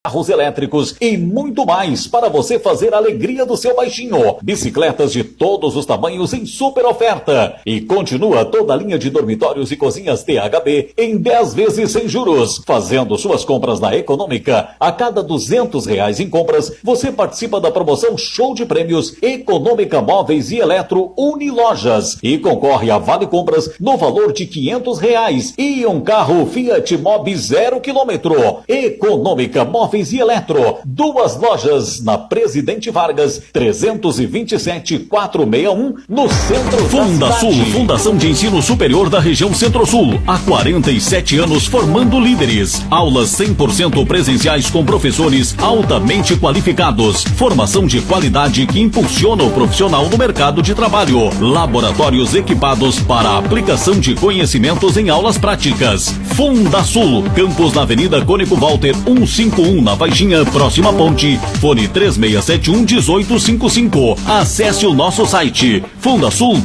carros elétricos e muito mais para você fazer a alegria do seu baixinho. Bicicletas de todos os tamanhos em super oferta. E continua toda a linha de dormitórios e cozinhas THB em 10 vezes sem juros. Fazendo suas compras na Econômica, a cada R$200 em compras, você participa da promoção Show de Prêmios Econômica Móveis e Eletro Unilojas e concorre a vale compras no valor de R$500 e um carro Fiat Mobi 0 km. Econômica Móveis e Eletro, 2 lojas na Presidente Vargas, 327-461, no centro da Fundasul, cidade. Fundação de Ensino Superior da região Centro-Sul, há 47 anos formando líderes. Aulas 100% presenciais com professores altamente qualificados. Formação de qualidade que impulsiona o profissional no mercado de trabalho. Laboratórios equipados para a aplicação de conhecimentos em aulas práticas. Fundasul, campus na Avenida Cônigo Walter 151, na Baixinha, próxima ponte. Fone 3671-1855. Acesse o nosso site fundasul.br.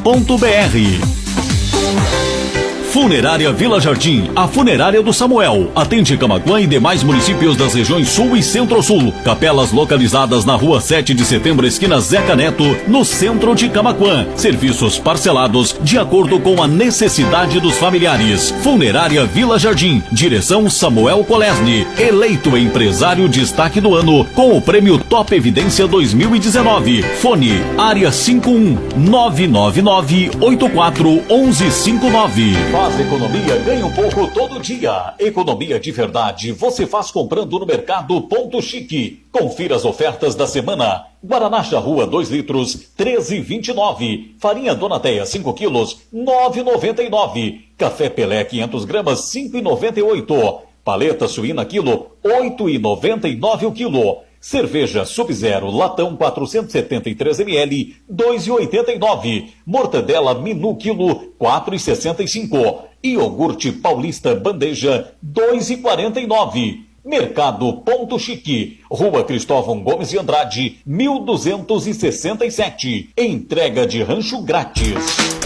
Funerária Vila Jardim, a funerária do Samuel. Atende Camaquã e demais municípios das regiões Sul e Centro-Sul. Capelas localizadas na rua 7 de setembro, esquina Zeca Neto, no centro de Camaquã. Serviços parcelados de acordo com a necessidade dos familiares. Funerária Vila Jardim. Direção Samuel Kolesny. Eleito empresário destaque do ano com o prêmio Top Evidência 2019. Fone área 51-999-84-1159. Faz economia, ganha um pouco todo dia. Economia de verdade você faz comprando no Mercado Ponto Chique. Confira as ofertas da semana. Guaraná Charrua 2 litros, 13,29. Farinha Donateia 5 quilos, 9,99. Café Pelé 500 gramas, 5,98. Paleta suína quilo, 8,99 o quilo. Cerveja Sub-Zero latão 473 ml, 2,89. Mortadela Minu quilo, 4,65. Iogurte Paulista bandeja, 2,49. Mercado Ponto Chique, Rua Cristóvão Gomes de Andrade, 1267. Entrega de rancho grátis.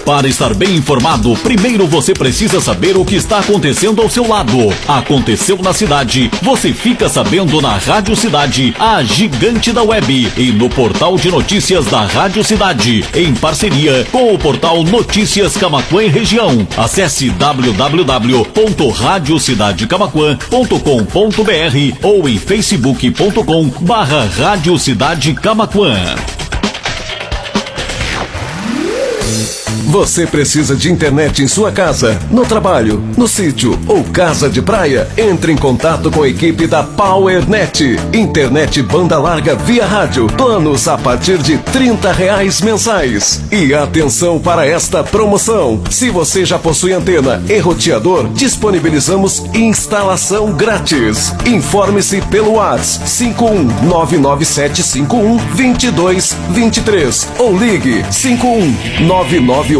Para estar bem informado, primeiro você precisa saber o que está acontecendo ao seu lado. Aconteceu na cidade, você fica sabendo na Rádio Cidade, a gigante da web, e no portal de notícias da Rádio Cidade, em parceria com o portal Notícias Camaquã e Região. Acesse www.radiocidadecamaquã.com.br ou em facebook.com/Rádio Cidade Camaquã. Você precisa de internet em sua casa, no trabalho, no sítio ou casa de praia? Entre em contato com a equipe da PowerNet. Internet banda larga via rádio. Planos a partir de R$30 mensais. E atenção para esta promoção. Se você já possui antena e roteador, disponibilizamos instalação grátis. Informe-se pelo WhatsApp 51997512223 ou ligue 51998475128.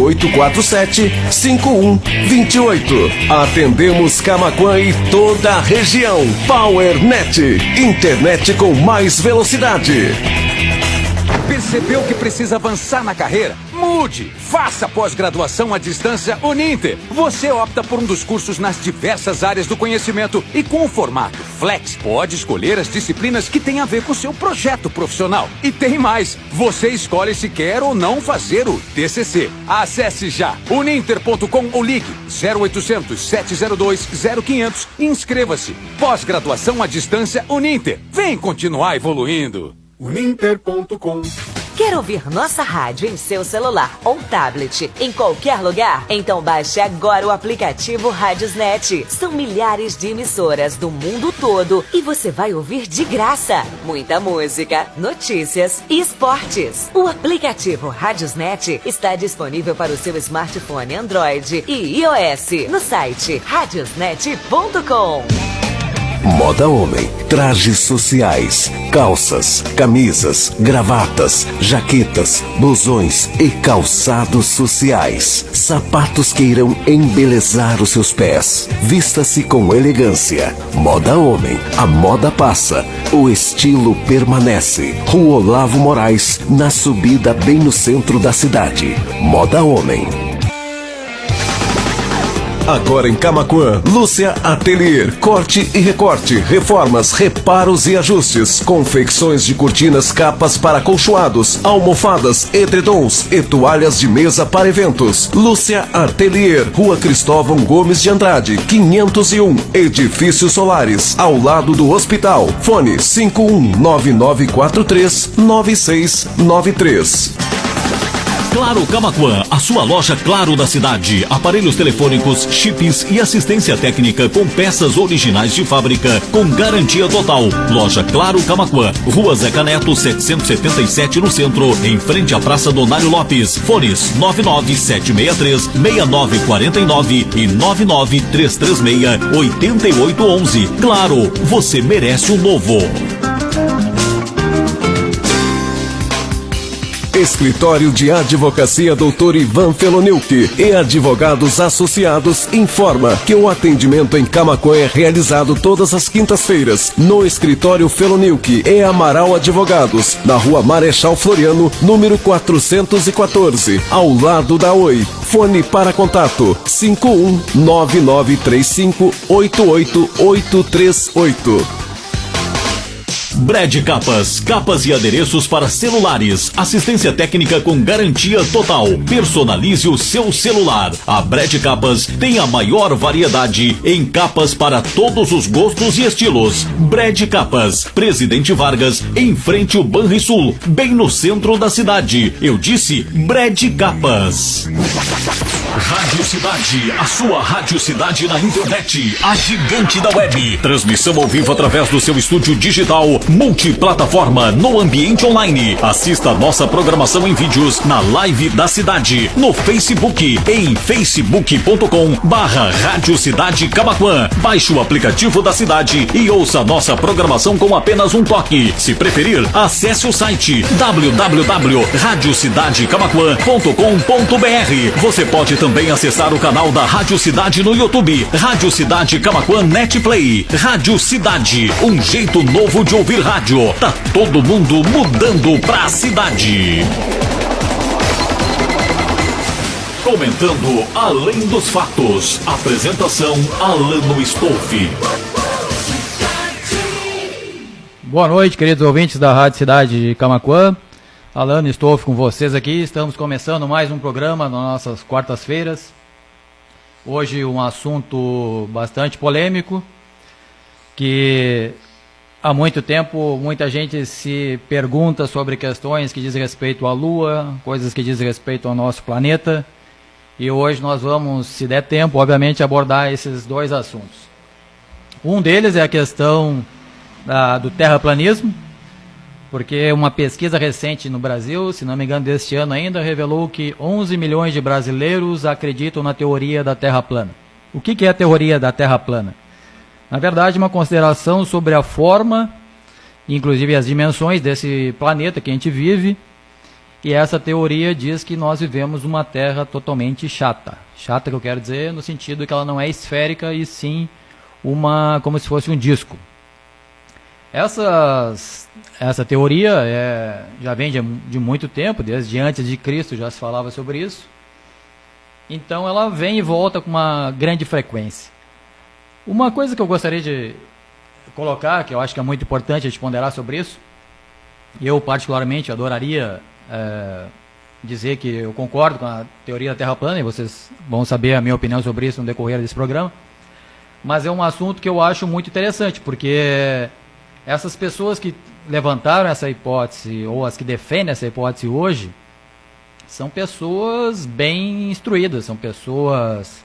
Atendemos Camaquã e toda a região. PowerNet, internet com mais velocidade. Percebeu que precisa avançar na carreira? Mude! Faça pós-graduação à distância Uninter. Você opta por um dos cursos nas diversas áreas do conhecimento e com o formato Flex pode escolher as disciplinas que têm a ver com o seu projeto profissional. E tem mais! Você escolhe se quer ou não fazer o TCC. Acesse já uninter.com ou ligue 0800 702 0500 e inscreva-se. Pós-graduação à distância Uninter. Vem continuar evoluindo. Uninter.com. Quer ouvir nossa rádio em seu celular ou tablet em qualquer lugar? Então baixe agora o aplicativo Radiosnet. São milhares de emissoras do mundo todo e você vai ouvir de graça muita música, notícias e esportes. O aplicativo Radiosnet está disponível para o seu smartphone Android e iOS no site radiosnet.com. Moda Homem, trajes sociais, calças, camisas, gravatas, jaquetas, blusões e calçados sociais. Sapatos que irão embelezar os seus pés. Vista-se com elegância. Moda Homem, a moda passa, o estilo permanece. Rua Olavo Moraes, na subida bem no centro da cidade. Moda Homem. Agora em Camaquã, Lúcia Atelier, corte e recorte, reformas, reparos e ajustes, confecções de cortinas, capas para acolchoados, almofadas, edredons e toalhas de mesa para eventos. Lúcia Atelier, Rua Cristóvão Gomes de Andrade, 501, Edifícios Solares, ao lado do hospital. Fone 5199439693. Claro Camaquã, a sua loja Claro da cidade. Aparelhos telefônicos, chips e assistência técnica com peças originais de fábrica com garantia total. Loja Claro Camaquã, Rua Zeca Neto 777 no centro, em frente à Praça Donário Lopes. Fones 99763-6949 e 99336-8811. Claro, você merece um novo. Escritório de Advocacia Dr. Ivan Feloniuk e Advogados Associados informa que o atendimento em Camaquã é realizado todas as quintas-feiras no Escritório Feloniuk e Amaral Advogados, na Rua Marechal Floriano, número 414, ao lado da Oi. Fone para contato 519935888838. Brad Capas, capas e adereços para celulares, assistência técnica com garantia total. Personalize o seu celular. A Brad Capas tem a maior variedade em capas para todos os gostos e estilos. Brad Capas, Presidente Vargas, em frente ao Banrisul, bem no centro da cidade. Eu disse Brad Capas. Rádio Cidade, a sua Rádio Cidade na internet, a gigante da web. Transmissão ao vivo através do seu estúdio digital, multiplataforma no ambiente online. Assista a nossa programação em vídeos na Live da Cidade, no Facebook, em facebook.com/Rádio Cidade Camaquã. Baixe o aplicativo da cidade e ouça nossa programação com apenas um toque. Se preferir, acesse o site www.radiocidadecamaquã.com.br. Você pode também acessar o canal da Rádio Cidade no YouTube, Rádio Cidade Camaquã Netplay. Rádio Cidade, um jeito novo de ouvir rádio. Tá todo mundo mudando pra cidade. Comentando Além dos Fatos. Apresentação Alano Stolfi. Boa noite, queridos ouvintes da Rádio Cidade de Camaquã. Alano Stolfi com vocês aqui. Estamos começando mais um programa nas nossas quartas-feiras. Hoje um assunto bastante polêmico, que há muito tempo muita gente se pergunta sobre questões que dizem respeito à Lua, coisas que dizem respeito ao nosso planeta. E hoje nós vamos, se der tempo, obviamente, abordar esses dois assuntos. Um deles é a questão do terraplanismo, porque uma pesquisa recente no Brasil, se não me engano deste ano ainda, revelou que 11 milhões de brasileiros acreditam na teoria da Terra plana. O que é a teoria da Terra plana? Na verdade, uma consideração sobre a forma, inclusive as dimensões desse planeta que a gente vive, e essa teoria diz que nós vivemos uma Terra totalmente chata. Chata que eu quero dizer no sentido que ela não é esférica e sim como se fosse um disco. Essa teoria já vem de muito tempo, desde antes de Cristo já se falava sobre isso. Então ela vem e volta com uma grande frequência. Uma coisa que eu gostaria de colocar, que eu acho que é muito importante a gente ponderar sobre isso, e eu particularmente adoraria dizer que eu concordo com a teoria da Terra plana, e vocês vão saber a minha opinião sobre isso no decorrer desse programa, mas é um assunto que eu acho muito interessante, porque essas pessoas que levantaram essa hipótese, ou as que defendem essa hipótese hoje, são pessoas bem instruídas, são pessoas...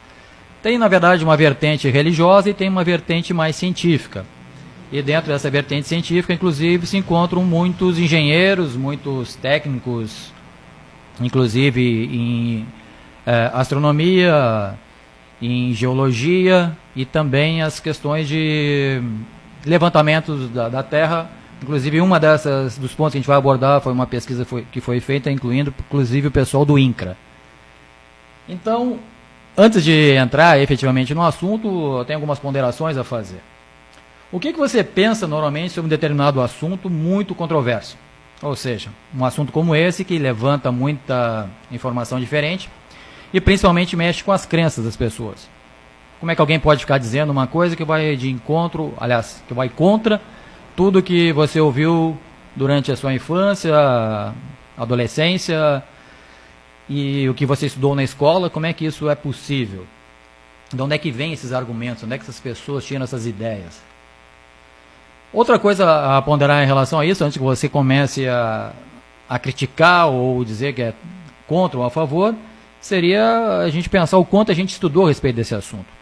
Tem, na verdade, uma vertente religiosa e tem uma vertente mais científica. E dentro dessa vertente científica, inclusive, se encontram muitos engenheiros, muitos técnicos, inclusive em astronomia, em geologia e também as questões de levantamentos da Terra. Inclusive, uma dos pontos que a gente vai abordar foi uma pesquisa que foi feita, incluindo, inclusive, o pessoal do INCRA. Então, antes de entrar efetivamente no assunto, eu tenho algumas ponderações a fazer. O que você pensa normalmente sobre um determinado assunto muito controverso? Ou seja, um assunto como esse que levanta muita informação diferente e principalmente mexe com as crenças das pessoas. como é que alguém pode ficar dizendo uma coisa que vai de encontro, aliás, que vai contra tudo que você ouviu durante a sua infância, adolescência e o que você estudou na escola? Como é que isso é possível? De onde é que vem esses argumentos? Onde é que essas pessoas tiram essas ideias? Outra coisa a ponderar em relação a isso, antes que você comece a criticar ou dizer que é contra ou a favor, seria a gente pensar o quanto a gente estudou a respeito desse assunto.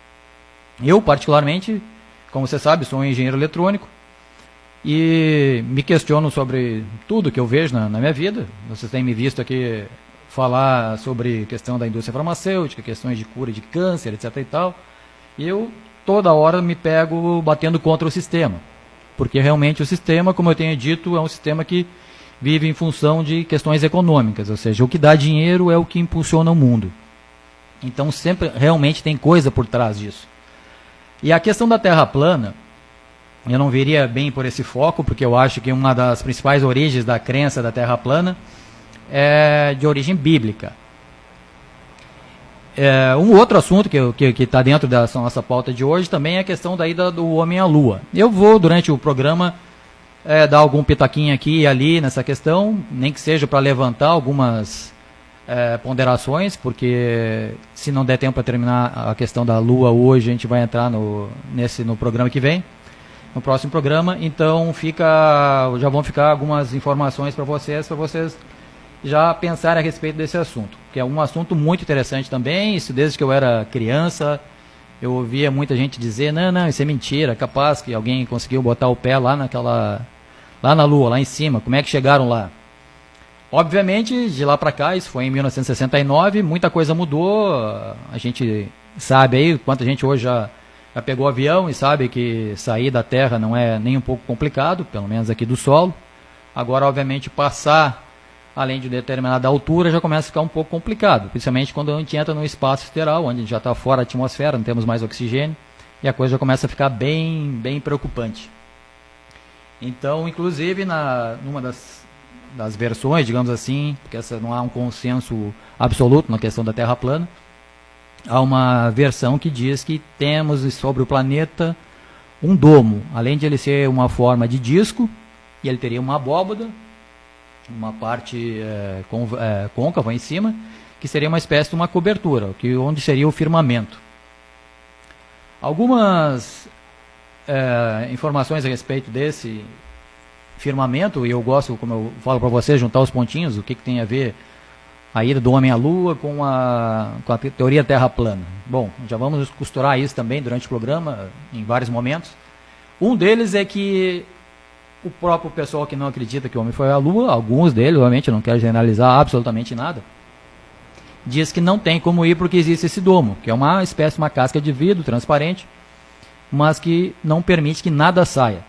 Eu, particularmente, como você sabe, sou um engenheiro eletrônico e me questiono sobre tudo que eu vejo na minha vida. Vocês têm me visto aqui falar sobre questão da indústria farmacêutica, questões de cura de câncer, etc. e tal. E eu, toda hora, me pego batendo contra o sistema. Porque realmente o sistema, como eu tenho dito, é um sistema que vive em função de questões econômicas, ou seja, o que dá dinheiro é o que impulsiona o mundo. Então sempre realmente tem coisa por trás disso. E a questão da Terra plana, eu não veria bem por esse foco, porque eu acho que uma das principais origens da crença da Terra plana é de origem bíblica. Um outro assunto que está dentro da nossa pauta de hoje também é a questão da ida do homem à Lua. Eu vou, durante o programa, dar algum pitaquinho aqui e ali nessa questão, nem que seja para levantar algumas ponderações, porque se não der tempo para terminar a questão da Lua hoje, a gente vai entrar no programa que vem, no próximo programa. Então já vão ficar algumas informações para vocês já pensarem a respeito desse assunto, que é um assunto muito interessante também. Isso desde que eu era criança, eu ouvia muita gente dizer, não, isso é mentira, capaz que alguém conseguiu botar o pé lá na Lua, lá em cima, como é que chegaram lá? Obviamente, de lá para cá, isso foi em 1969, muita coisa mudou, a gente sabe aí, quanta gente hoje já pegou avião e sabe que sair da Terra não é nem um pouco complicado, pelo menos aqui do solo. Agora, obviamente, passar além de determinada altura já começa a ficar um pouco complicado, principalmente quando a gente entra no espaço sideral, onde a gente já está fora da atmosfera, não temos mais oxigênio, e a coisa já começa a ficar bem preocupante. Então, inclusive, numa das versões, digamos assim, porque não há um consenso absoluto na questão da Terra plana, há uma versão que diz que temos sobre o planeta um domo, além de ele ser uma forma de disco, e ele teria uma abóbada, uma parte côncava em cima, que seria uma espécie de uma cobertura, onde seria o firmamento. Algumas informações a respeito desse firmamento, e eu gosto, como eu falo para vocês, juntar os pontinhos, o que tem a ver a ida do homem à Lua com a teoria Terra plana. Bom, já vamos costurar isso também durante o programa, em vários momentos. Um deles é que o próprio pessoal que não acredita que o homem foi à Lua, alguns deles, obviamente, eu não quero generalizar absolutamente nada, diz que não tem como ir porque existe esse domo, que é uma espécie de uma casca de vidro transparente, mas que não permite que nada saia.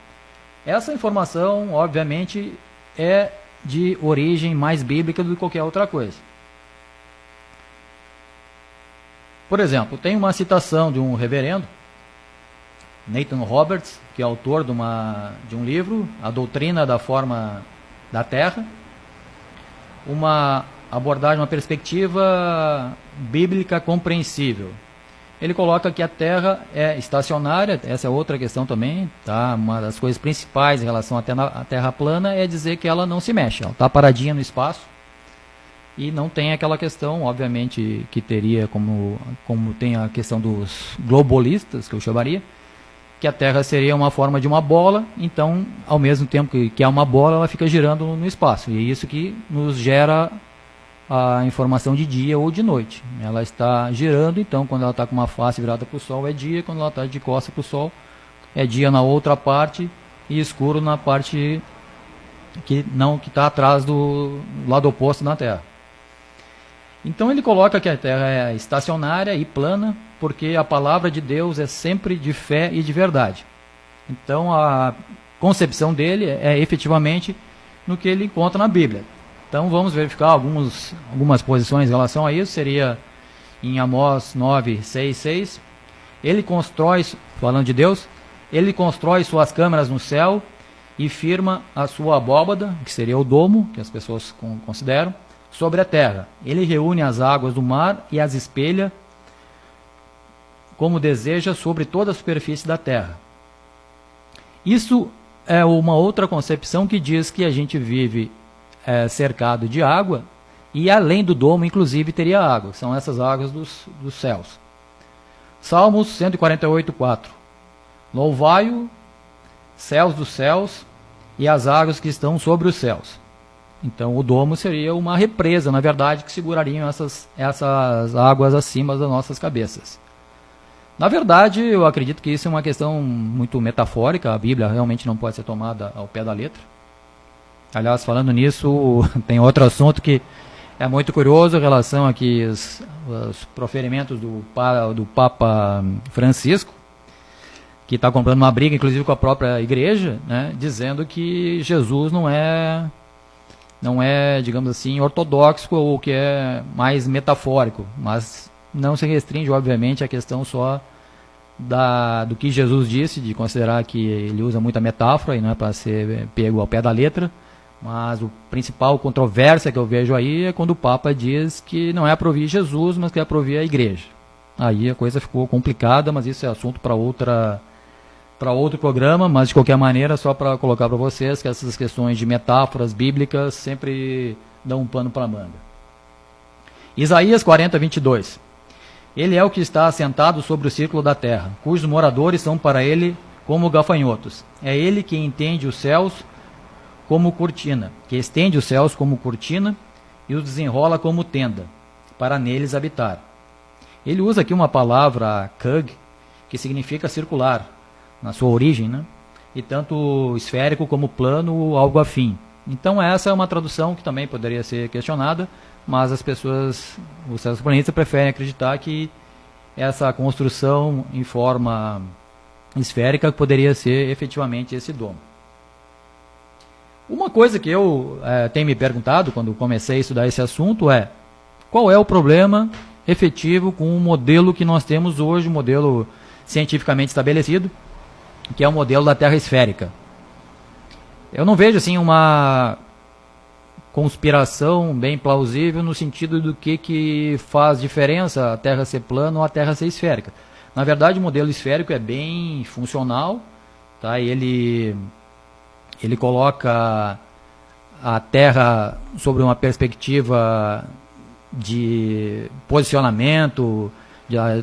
Essa informação, obviamente, é de origem mais bíblica do que qualquer outra coisa. Por exemplo, tem uma citação de um reverendo, Nathan Roberts, que é autor de um livro, A Doutrina da Forma da Terra, uma abordagem, uma perspectiva bíblica compreensível. Ele coloca que a Terra é estacionária, essa é outra questão também, tá? Uma das coisas principais em relação à Terra plana é dizer que ela não se mexe, ela está paradinha no espaço e não tem aquela questão, obviamente, que teria como tem a questão dos globalistas, que eu chamaria, que a Terra seria uma forma de uma bola, então, ao mesmo tempo que é uma bola, ela fica girando no espaço, e é isso que nos gera a informação de dia ou de noite. Ela está girando, então quando ela está com uma face virada para o Sol é dia, quando ela está de costas para o Sol é dia na outra parte e escuro na parte que está atrás do lado oposto da Terra. Então ele coloca que a Terra é estacionária e plana, porque a palavra de Deus é sempre de fé e de verdade. Então a concepção dele é efetivamente no que ele encontra na Bíblia. Então vamos verificar algumas posições em relação a isso. Seria em Amós 9, 6, 6. Ele constrói, falando de Deus, ele constrói suas câmaras no céu e firma a sua abóbada, que seria o domo, que as pessoas consideram, sobre a terra. Ele reúne as águas do mar e as espelha como deseja sobre toda a superfície da terra. Isso é uma outra concepção que diz que a gente vive cercado de água e além do domo, inclusive, teria água. São essas águas dos céus. Salmos 148:4. Louvai-o, céus dos céus e as águas que estão sobre os céus. Então o domo seria uma represa, na verdade, que segurariam essas águas acima das nossas cabeças. Na verdade, eu acredito que isso é uma questão muito metafórica, a Bíblia realmente não pode ser tomada ao pé da letra. Aliás, falando nisso, tem outro assunto que é muito curioso em relação aqui aos proferimentos do Papa Francisco, que está comprando uma briga, inclusive, com a própria igreja, né, dizendo que Jesus não é, digamos assim, ortodoxo ou que é mais metafórico, mas não se restringe, obviamente, à questão só do que Jesus disse, de considerar que ele usa muita metáfora e não é para ser pego ao pé da letra, mas o principal controvérsia que eu vejo aí é quando o Papa diz que não é para ouvir Jesus, mas que é para ouvir a igreja. Aí a coisa ficou complicada, mas isso é assunto para outro programa, mas de qualquer maneira, só para colocar para vocês que essas questões de metáforas bíblicas sempre dão um pano para a manga. Isaías 40:22. Ele é o que está assentado sobre o círculo da terra, cujos moradores são para ele como gafanhotos. É ele que entende os céus como cortina, que estende os céus como cortina e os desenrola como tenda, para neles habitar. Ele usa aqui uma palavra kug, que significa circular, na sua origem, né? E tanto esférico como plano, algo afim. Então essa é uma tradução que também poderia ser questionada, mas os terraplanistas preferem acreditar que essa construção em forma esférica poderia ser efetivamente esse domo. Uma coisa que eu tenho me perguntado quando comecei a estudar esse assunto é: qual é o problema efetivo com o modelo que nós temos hoje, o modelo cientificamente estabelecido, que é o modelo da Terra esférica? Eu não vejo assim uma conspiração bem plausível no sentido do que faz diferença a Terra ser plana ou a Terra ser esférica. Na verdade, o modelo esférico é bem funcional, tá? Ele coloca a Terra sobre uma perspectiva de posicionamento,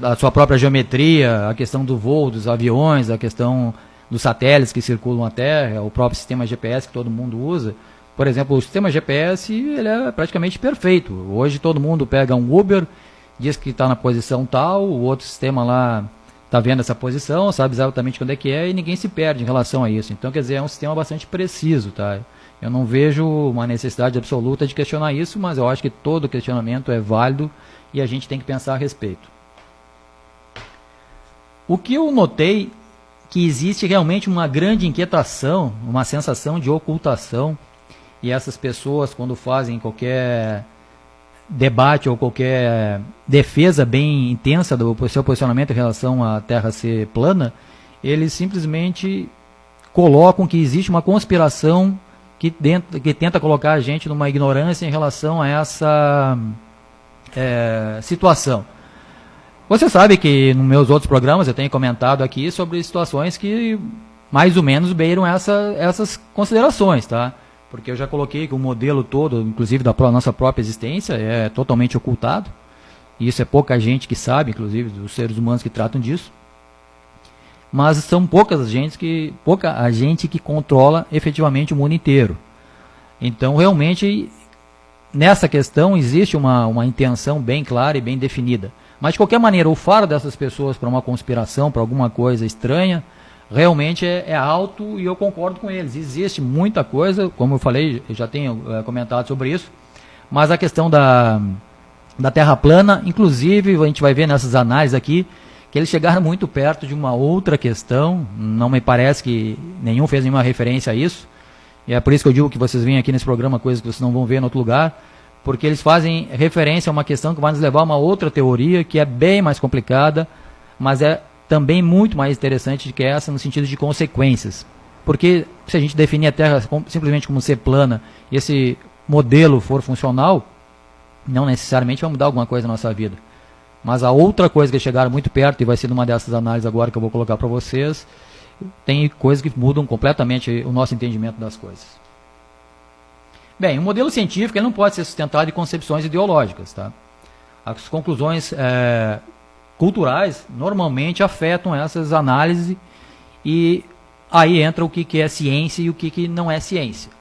a sua própria geometria, a questão do voo dos aviões, a questão dos satélites que circulam a Terra, o próprio sistema GPS que todo mundo usa. Por exemplo, o sistema GPS ele é praticamente perfeito. Hoje todo mundo pega um Uber, diz que está na posição tal, o outro sistema lá está vendo essa posição, sabe exatamente onde é que é e ninguém se perde em relação a isso. Então, quer dizer, é um sistema bastante preciso, tá? Eu não vejo uma necessidade absoluta de questionar isso, mas eu acho que todo questionamento é válido e a gente tem que pensar a respeito. O que eu notei que existe realmente uma grande inquietação, uma sensação de ocultação, e essas pessoas, quando fazem qualquer debate ou qualquer defesa bem intensa do seu posicionamento em relação à Terra ser plana, eles simplesmente colocam que existe uma conspiração que tenta colocar a gente numa ignorância em relação a essa situação. Você sabe que nos meus outros programas eu tenho comentado aqui sobre situações que mais ou menos beiram essas considerações, tá? Porque eu já coloquei que o modelo todo, inclusive da nossa própria existência, é totalmente ocultado. E isso é pouca gente que sabe, inclusive dos seres humanos que tratam disso. Mas são pouca a gente que controla efetivamente o mundo inteiro. Então, realmente, nessa questão existe uma intenção bem clara e bem definida. Mas, de qualquer maneira, o faro dessas pessoas para uma conspiração, para alguma coisa estranha, realmente é alto e eu concordo com eles. Existe muita coisa, como eu falei, eu já tenho comentado sobre isso, mas a questão da Terra plana, inclusive, a gente vai ver nessas análises aqui, que eles chegaram muito perto de uma outra questão, não me parece que nenhum fez nenhuma referência a isso, e é por isso que eu digo que vocês vêm aqui nesse programa, coisas que vocês não vão ver em outro lugar, porque eles fazem referência a uma questão que vai nos levar a uma outra teoria, que é bem mais complicada, mas é também muito mais interessante do que essa no sentido de consequências. Porque se a gente definir a Terra simplesmente como ser plana e esse modelo for funcional, não necessariamente vai mudar alguma coisa na nossa vida. Mas a outra coisa que chegaram muito perto, e vai ser numa dessas análises agora que eu vou colocar para vocês, tem coisas que mudam completamente o nosso entendimento das coisas. Bem, o modelo científico ele não pode ser sustentado em concepções ideológicas. Tá? As conclusões culturais normalmente afetam essas análises e aí entra o que é ciência e o que não é ciência.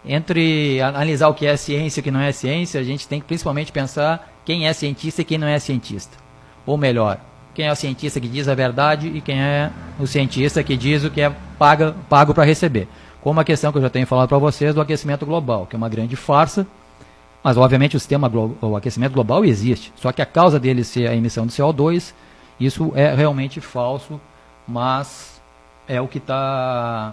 Entre analisar o que é ciência e o que não é ciência, a gente tem que principalmente pensar quem é cientista e quem não é cientista. Ou melhor, quem é o cientista que diz a verdade e quem é o cientista que diz o que é pago para receber. Como a questão que eu já tenho falado para vocês do aquecimento global, que é uma grande farsa, mas obviamente o aquecimento global existe. Só que a causa dele ser a emissão de CO2, isso é realmente falso, mas é o que está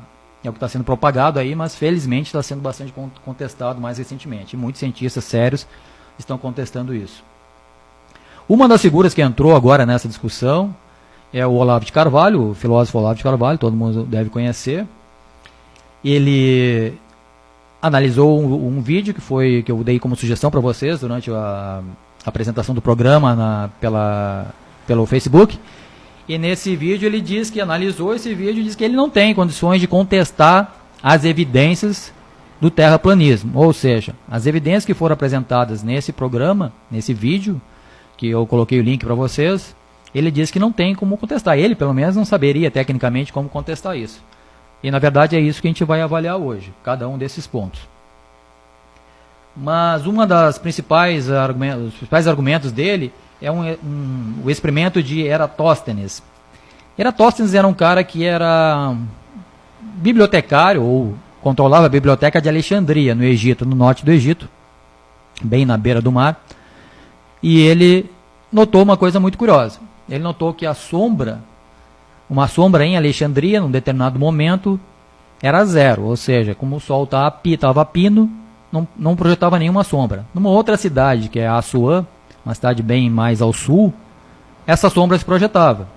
sendo propagado aí, mas felizmente está sendo bastante contestado mais recentemente. E muitos cientistas sérios estão contestando isso. Uma das figuras que entrou agora nessa discussão é o Olavo de Carvalho, o filósofo Olavo de Carvalho, todo mundo deve conhecer. Ele analisou um vídeo que eu dei como sugestão para vocês durante a apresentação do programa pelo Facebook. E nesse vídeo ele diz que analisou esse vídeo e diz que ele não tem condições de contestar as evidências do terraplanismo. Ou seja, as evidências que foram apresentadas nesse programa, nesse vídeo, que eu coloquei o link para vocês, ele diz que não tem como contestar. Ele, pelo menos, não saberia tecnicamente como contestar isso. E, na verdade, é isso que a gente vai avaliar hoje, cada um desses pontos. Mas uma das principais argumentos dele é o experimento de Eratóstenes. Eratóstenes era um cara que era bibliotecário, ou controlava a biblioteca de Alexandria, no Egito, no norte do Egito, bem na beira do mar. E ele notou uma coisa muito curiosa. Ele notou que uma sombra em Alexandria, num determinado momento, era zero. Ou seja, como o sol estava a pino, não projetava nenhuma sombra. Numa outra cidade, que é Assuã, uma cidade bem mais ao sul, essa sombra se projetava.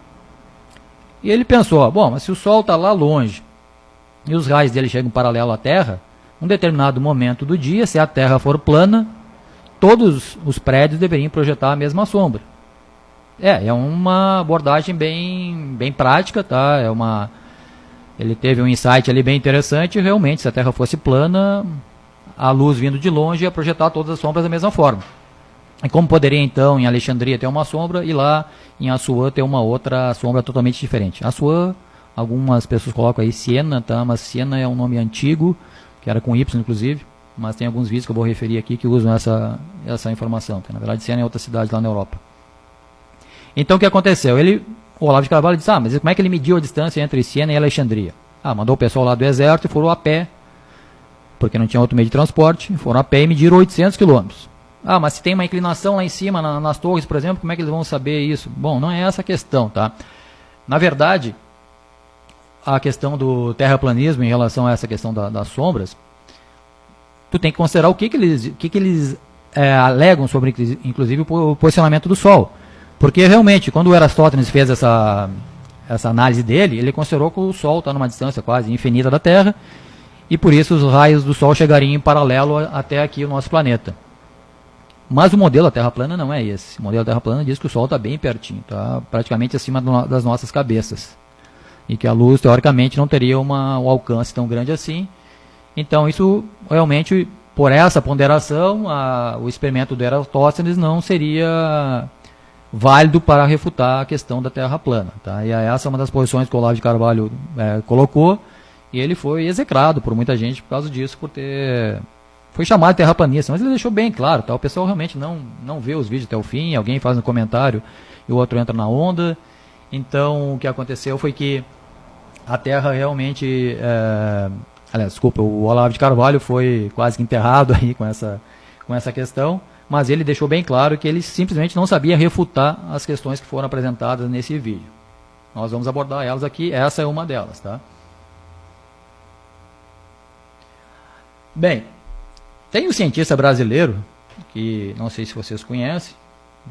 E ele pensou, bom, mas se o sol está lá longe e os raios dele chegam paralelo à Terra, num determinado momento do dia, se a Terra for plana, todos os prédios deveriam projetar a mesma sombra. É uma abordagem bem prática, tá? Ele teve um insight ali bem interessante, realmente, se a Terra fosse plana, a luz vindo de longe ia projetar todas as sombras da mesma forma. E como poderia, então, em Alexandria ter uma sombra e lá em Assuã ter uma outra sombra totalmente diferente? Assuã, algumas pessoas colocam aí Siena, tá? Mas Siena é um nome antigo, que era com Y, inclusive, mas tem alguns vídeos que eu vou referir aqui que usam essa informação, que na verdade Siena é outra cidade lá na Europa. Então o que aconteceu? O Olavo de Carvalho disse, mas como é que ele mediu a distância entre Siena e Alexandria? Mandou o pessoal lá do exército e foram a pé, porque não tinha outro meio de transporte, foram a pé e mediram 800 quilômetros. Mas se tem uma inclinação lá em cima, nas torres, por exemplo, como é que eles vão saber isso? Bom, não é essa a questão, tá? Na verdade, a questão do terraplanismo em relação a essa questão das sombras, tu tem que considerar o que eles alegam sobre, inclusive, o posicionamento do Sol. Porque, realmente, quando o Eratóstenes fez essa análise dele, ele considerou que o Sol está numa distância quase infinita da Terra, e por isso os raios do Sol chegariam em paralelo até aqui o nosso planeta. Mas o modelo da Terra plana não é esse. O modelo da Terra plana diz que o Sol está bem pertinho, está praticamente acima das nossas cabeças. E que a luz, teoricamente, não teria um alcance tão grande assim. Então, isso realmente, por essa ponderação, o experimento do Eratóstenes não seria válido para refutar a questão da Terra plana. Tá? E essa é uma das posições que o Olavo de Carvalho colocou, e ele foi execrado por muita gente por causa disso, foi chamado de terraplanista, mas ele deixou bem claro, tá? O pessoal realmente não vê os vídeos até o fim, alguém faz um comentário e o outro entra na onda. Então, o que aconteceu foi que a Terra realmente... o Olavo de Carvalho foi quase que enterrado aí com essa questão, mas ele deixou bem claro que ele simplesmente não sabia refutar as questões que foram apresentadas nesse vídeo. Nós vamos abordar elas aqui, essa é uma delas, tá? Bem, tem um cientista brasileiro, que não sei se vocês conhecem,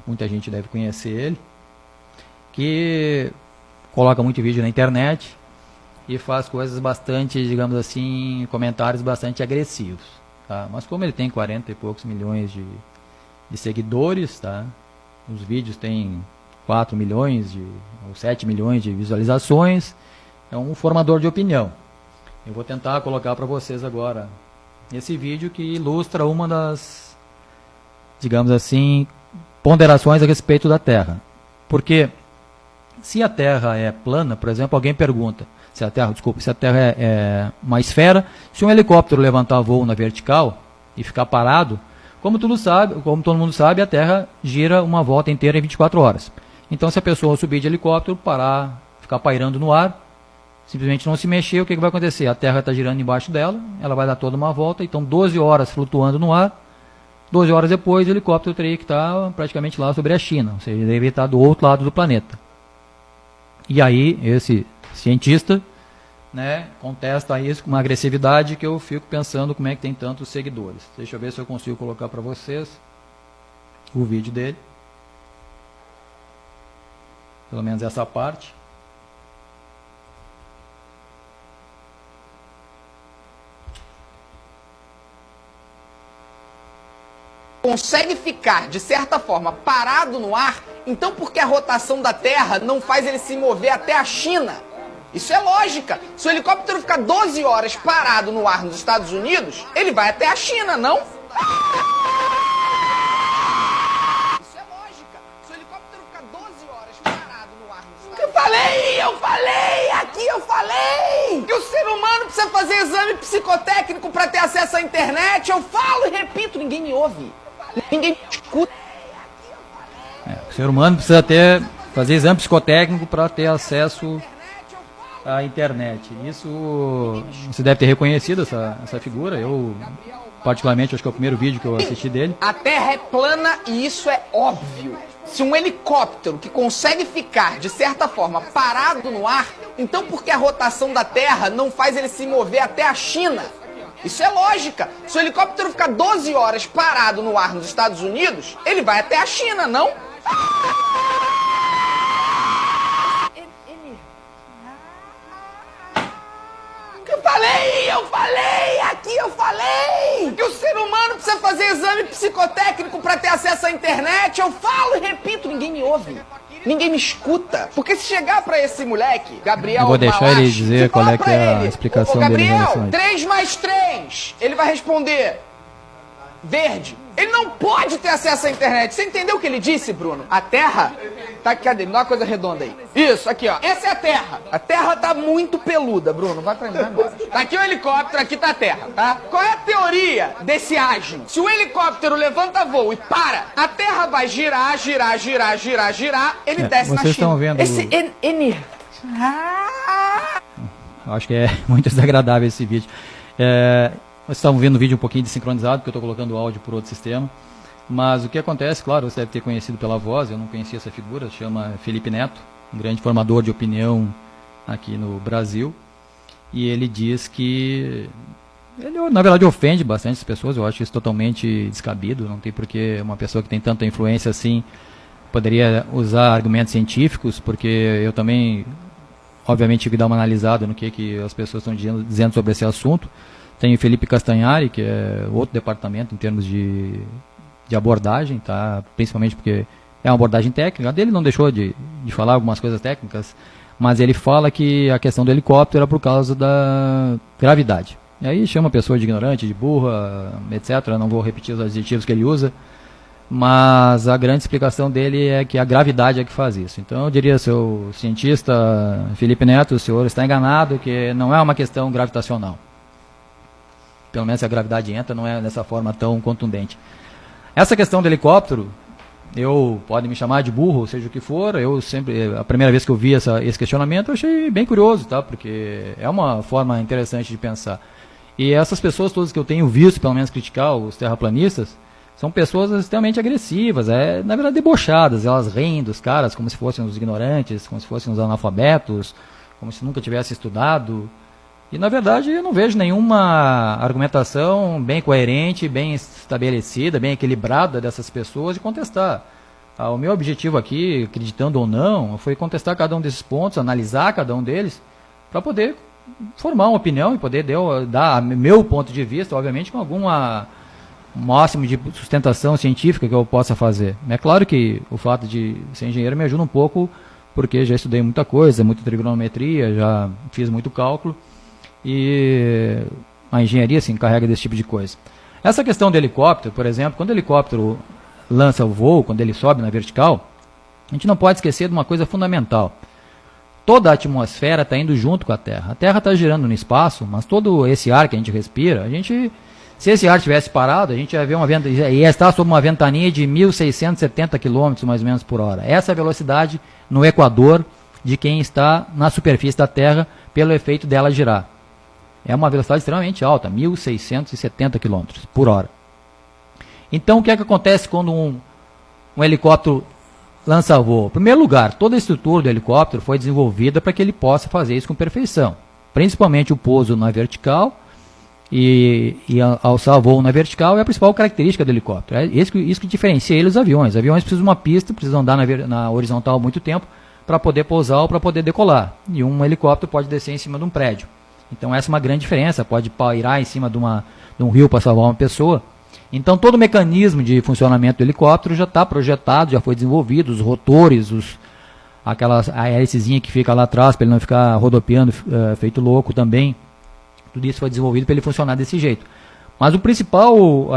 muita gente deve conhecer ele, que coloca muito vídeo na internet e faz coisas bastante, digamos assim, comentários bastante agressivos. Tá? Mas como ele tem 40 e poucos milhões de seguidores, tá? os vídeos têm 4 milhões ou 7 milhões de visualizações. É um formador de opinião. Eu vou tentar colocar para vocês agora esse vídeo que ilustra uma das, digamos assim, ponderações a respeito da Terra. Porque se a Terra é plana, por exemplo, alguém pergunta se a Terra é uma esfera, se um helicóptero levantar voo na vertical e ficar parado, como todo mundo sabe, a Terra gira uma volta inteira em 24 horas. Então, se a pessoa subir de helicóptero, parar, ficar pairando no ar, simplesmente não se mexer, o que vai acontecer? A Terra está girando embaixo dela, ela vai dar toda uma volta, então 12 horas flutuando no ar, 12 horas depois o helicóptero teria que estar praticamente lá sobre a China, ou seja, ele deveria estar do outro lado do planeta. E aí, esse cientista, né, contesta isso com uma agressividade que eu fico pensando como é que tem tantos seguidores. Deixa eu ver se eu consigo colocar para vocês o vídeo dele. Pelo menos essa parte. Consegue ficar, de certa forma, parado no ar, então por que a rotação da Terra não faz ele se mover até a China? Isso é lógica. Se o helicóptero ficar 12 horas parado no ar nos Estados Unidos, ele vai até a China, não? Isso é lógica. Se o helicóptero ficar 12 horas parado no ar nos Estados Unidos... Eu falei! Que o ser humano precisa fazer exame psicotécnico para ter acesso à internet. Eu falo e repito, ninguém me ouve. Ninguém me escuta. O ser humano precisa fazer exame psicotécnico para ter acesso à internet. Isso, você deve ter reconhecido essa figura. Eu, particularmente, acho que é o primeiro vídeo que eu assisti dele. A Terra é plana e isso é óbvio. Se um helicóptero que consegue ficar, de certa forma, parado no ar, então por que a rotação da Terra não faz ele se mover até a China? Isso é lógica. Se o helicóptero ficar 12 horas parado no ar nos Estados Unidos, ele vai até a China, não? Eu falei! Que o ser humano precisa fazer exame psicotécnico para ter acesso à internet. Eu falo e repito, ninguém me ouve. Ninguém me escuta. Porque se chegar para esse moleque, Gabriel... Eu vou deixar ele dizer qual é que é a explicação dele em relação a isso. 3 mais 3. Ele vai responder... Verde. Ele não pode ter acesso à internet. Você entendeu o que ele disse, Bruno? A Terra... Tá, cadê? Me dá uma coisa redonda aí. Isso, aqui, ó. Essa é a Terra. A Terra tá muito peluda, Bruno. Vai pra embora. Tá aqui o helicóptero, aqui tá a Terra, tá? Qual é a teoria desse ágil? Se o helicóptero levanta voo e para, a Terra vai girar, ele desce na China. Vocês estão vendo... Eu acho que é muito desagradável esse vídeo. Vocês estavam vendo o vídeo um pouquinho desincronizado, porque eu estou colocando o áudio por outro sistema. Mas o que acontece, claro, você deve ter conhecido pela voz, eu não conhecia essa figura, se chama Felipe Neto, um grande formador de opinião aqui no Brasil. E ele diz que... Ele, na verdade, ofende bastante as pessoas, eu acho isso totalmente descabido, não tem porque uma pessoa que tem tanta influência assim poderia usar argumentos científicos, porque eu também, obviamente, tive que dar uma analisada no que as pessoas estão dizendo sobre esse assunto. Tem o Felipe Castanhari, que é outro departamento em termos de abordagem, tá? Principalmente porque é uma abordagem técnica. A dele não deixou de falar algumas coisas técnicas, mas ele fala que a questão do helicóptero é por causa da gravidade. E aí chama a pessoa de ignorante, de burra, etc. Não vou repetir os adjetivos que ele usa, mas a grande explicação dele é que a gravidade é que faz isso. Então eu diria, seu cientista Felipe Neto, o senhor está enganado, que não é uma questão gravitacional. Pelo menos se a gravidade entra, não é dessa forma tão contundente. Essa questão do helicóptero, pode me chamar de burro, seja o que for, a primeira vez que eu vi esse questionamento, eu achei bem curioso, tá? Porque é uma forma interessante de pensar. E essas pessoas todas que eu tenho visto, pelo menos criticar os terraplanistas, são pessoas extremamente agressivas, na verdade debochadas, elas riem dos caras como se fossem os ignorantes, como se fossem os analfabetos, como se nunca tivessem estudado. E, na verdade, eu não vejo nenhuma argumentação bem coerente, bem estabelecida, bem equilibrada dessas pessoas de contestar. O meu objetivo aqui, acreditando ou não, foi contestar cada um desses pontos, analisar cada um deles, para poder formar uma opinião e poder dar meu ponto de vista, obviamente, com alguma máximo de sustentação científica que eu possa fazer. É claro que o fato de ser engenheiro me ajuda um pouco, porque já estudei muita coisa, muita trigonometria, já fiz muito cálculo, e a engenharia se encarrega desse tipo de coisa. Essa questão do helicóptero, por exemplo, quando o helicóptero lança o voo, quando ele sobe na vertical, a gente não pode esquecer de uma coisa fundamental. Toda a atmosfera está indo junto com a Terra. A Terra está girando no espaço, mas todo esse ar que a gente respira, se esse ar tivesse parado, a gente ia ver ia estar sob uma ventania de 1.670 km mais ou menos por hora. Essa é a velocidade no equador de quem está na superfície da Terra pelo efeito dela girar. É uma velocidade extremamente alta, 1.670 km por hora. Então, o que é que acontece quando um helicóptero lança voo? Em primeiro lugar, toda a estrutura do helicóptero foi desenvolvida para que ele possa fazer isso com perfeição. Principalmente o pouso na vertical e alçar voo na vertical é a principal característica do helicóptero. É isso que diferencia ele dos aviões. Os aviões precisam de uma pista, precisam andar na horizontal muito tempo para poder pousar ou para poder decolar. E um helicóptero pode descer em cima de um prédio. Então essa é uma grande diferença, pode pairar em cima de um rio para salvar uma pessoa. Então todo o mecanismo de funcionamento do helicóptero já está projetado, já foi desenvolvido, os rotores, a hélicezinha que fica lá atrás para ele não ficar rodopiando feito louco também. Tudo isso foi desenvolvido para ele funcionar desse jeito. Mas a principal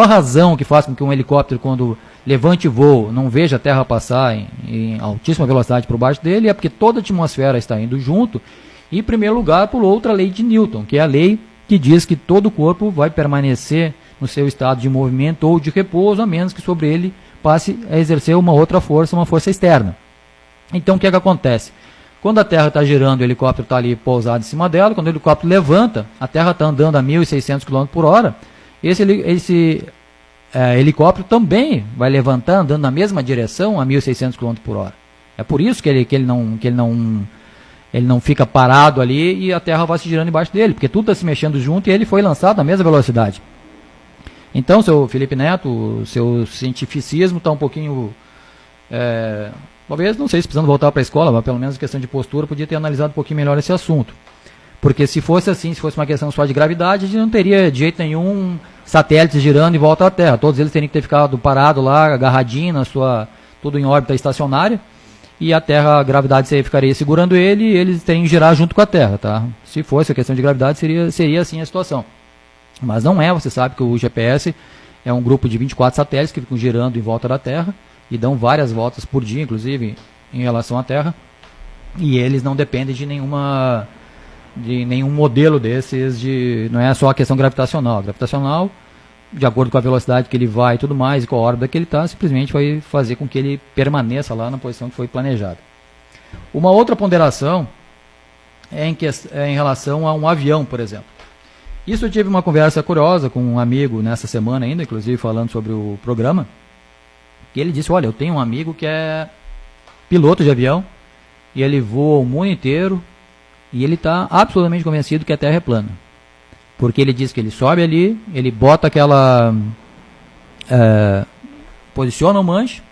razão que faz com que um helicóptero, quando levante voo, não veja a Terra passar em altíssima velocidade por baixo dele, é porque toda a atmosfera está indo junto, e em primeiro lugar por outra lei de Newton, que é a lei que diz que todo o corpo vai permanecer no seu estado de movimento ou de repouso, a menos que sobre ele passe a exercer uma outra força, uma força externa. Então o que é que acontece? Quando a Terra está girando, o helicóptero está ali pousado em cima dela, quando o helicóptero levanta, a Terra está andando a 1.600 km por hora, esse helicóptero também vai levantar andando na mesma direção a 1.600 km por hora. É por isso que ele não fica parado ali e a Terra vai se girando embaixo dele, porque tudo está se mexendo junto e ele foi lançado na mesma velocidade. Então, seu Felipe Neto, o seu cientificismo está um pouquinho... talvez, não sei se precisando voltar para a escola, mas pelo menos em questão de postura, podia ter analisado um pouquinho melhor esse assunto. Porque se fosse assim, se fosse uma questão só de gravidade, a gente não teria de jeito nenhum satélites girando em volta à Terra. Todos eles teriam que ter ficado parado lá, agarradinho, tudo em órbita estacionária, e a Terra, a gravidade ficaria segurando ele, e eles teriam que girar junto com a Terra, tá? Se fosse a questão de gravidade, seria assim a situação. Mas não é, você sabe que o GPS é um grupo de 24 satélites que ficam girando em volta da Terra, e dão várias voltas por dia, inclusive, em relação à Terra, e eles não dependem de nenhum modelo desses, não é só a questão gravitacional. Gravitacional, de acordo com a velocidade que ele vai e tudo mais, e com a órbita que ele está, simplesmente vai fazer com que ele permaneça lá na posição que foi planejada. Uma outra ponderação é em relação a um avião, por exemplo. Isso eu tive uma conversa curiosa com um amigo nessa semana ainda, inclusive falando sobre o programa, que ele disse, olha, eu tenho um amigo que é piloto de avião, e ele voa o mundo inteiro, e ele está absolutamente convencido que a Terra é plana. Porque ele diz que ele sobe ali, ele bota posiciona o manche,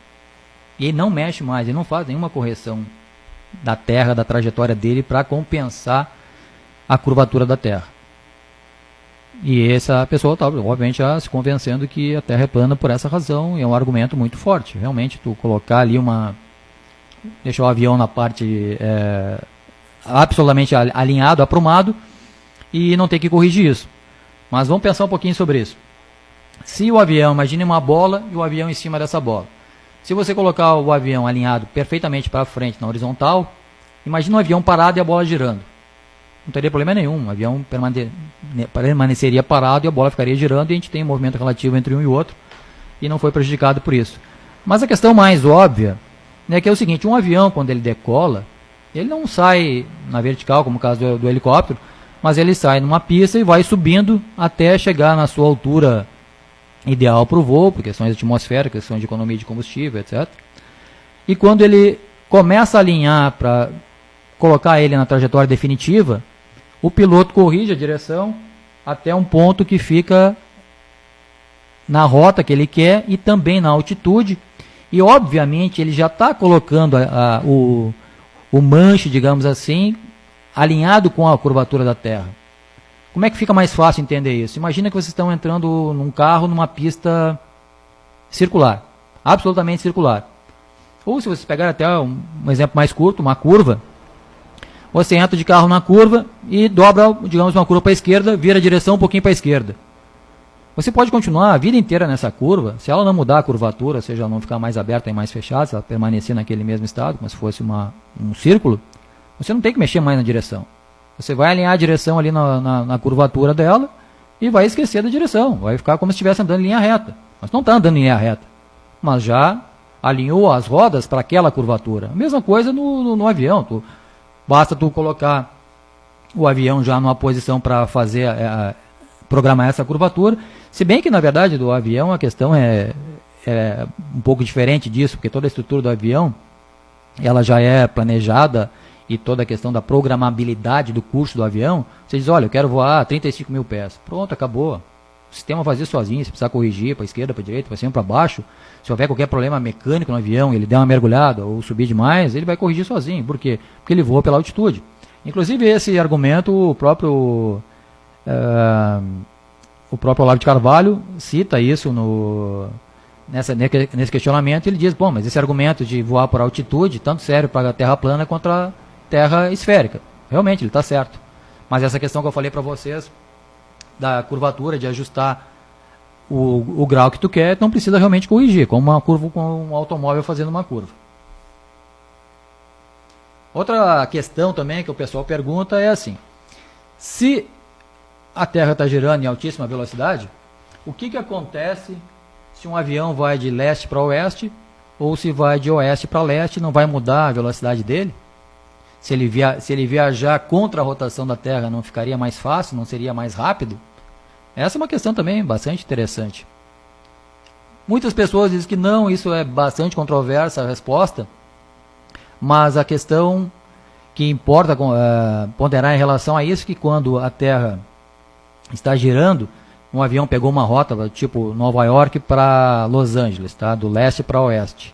e ele não mexe mais, ele não faz nenhuma correção da Terra, da trajetória dele, para compensar a curvatura da Terra. E essa pessoa está, obviamente, se convencendo que a Terra é plana por essa razão, e é um argumento muito forte. Realmente, tu colocar ali deixar o avião na parte absolutamente alinhado, aprumado, e não ter que corrigir isso. Mas vamos pensar um pouquinho sobre isso. Se o avião, imagine uma bola e o avião em cima dessa bola. Se você colocar o avião alinhado perfeitamente para frente na horizontal, imagine um avião parado e a bola girando. Não teria problema nenhum, o avião permaneceria parado e a bola ficaria girando, e a gente tem um movimento relativo entre um e o outro, e não foi prejudicado por isso. Mas a questão mais óbvia é que é o seguinte, um avião, quando ele decola, ele não sai na vertical, como o caso do helicóptero, mas ele sai numa pista e vai subindo até chegar na sua altura ideal para o voo, por questões de atmosfera, questões de economia de combustível, etc. E quando ele começa a alinhar para colocar ele na trajetória definitiva, o piloto corrige a direção até um ponto que fica na rota que ele quer e também na altitude, e obviamente ele já está colocando o manche, digamos assim, alinhado com a curvatura da Terra. Como é que fica mais fácil entender isso? Imagina que vocês estão entrando num carro numa pista circular, absolutamente circular. Ou se vocês pegarem até um exemplo mais curto, uma curva, você entra de carro na curva e dobra, digamos, uma curva para a esquerda, vira a direção um pouquinho para a esquerda. Você pode continuar a vida inteira nessa curva, se ela não mudar a curvatura, ou seja, ela não ficar mais aberta e mais fechada, se ela permanecer naquele mesmo estado, como se fosse um círculo, você não tem que mexer mais na direção. Você vai alinhar a direção ali na curvatura dela e vai esquecer da direção. Vai ficar como se estivesse andando em linha reta. Mas não está andando em linha reta. Mas já alinhou as rodas para aquela curvatura. A mesma coisa no avião. Basta tu colocar o avião já numa posição para fazer programar essa curvatura. Se bem que, na verdade, do avião a questão é um pouco diferente disso, porque toda a estrutura do avião ela já é planejada e toda a questão da programabilidade do curso do avião, você diz, olha, eu quero voar a 35 mil pés. Pronto, acabou. O sistema faz isso sozinho, se precisar corrigir para a esquerda, para a direita, para cima, para baixo, se houver qualquer problema mecânico no avião, ele der uma mergulhada ou subir demais, ele vai corrigir sozinho. Por quê? Porque ele voa pela altitude. Inclusive esse argumento, o próprio Olavo de Carvalho cita isso nesse questionamento. Ele diz, bom, mas esse argumento de voar por altitude tanto serve para a terra plana quanto a terra esférica. Realmente, ele está certo. Mas essa questão que eu falei para vocês, da curvatura, de ajustar o grau que tu quer, não precisa realmente corrigir, como uma curva com um automóvel fazendo uma curva. Outra questão também que o pessoal pergunta é assim, se a Terra está girando em altíssima velocidade, o que acontece se um avião vai de leste para oeste, ou se vai de oeste para leste, não vai mudar a velocidade dele? Se ele viajar contra a rotação da Terra, não ficaria mais fácil, não seria mais rápido? Essa é uma questão também bastante interessante. Muitas pessoas dizem que não, isso é bastante controversa a resposta, mas a questão que importa ponderar em relação a isso é que quando a Terra está girando, um avião pegou uma rota tipo Nova York para Los Angeles, tá? Do leste para oeste.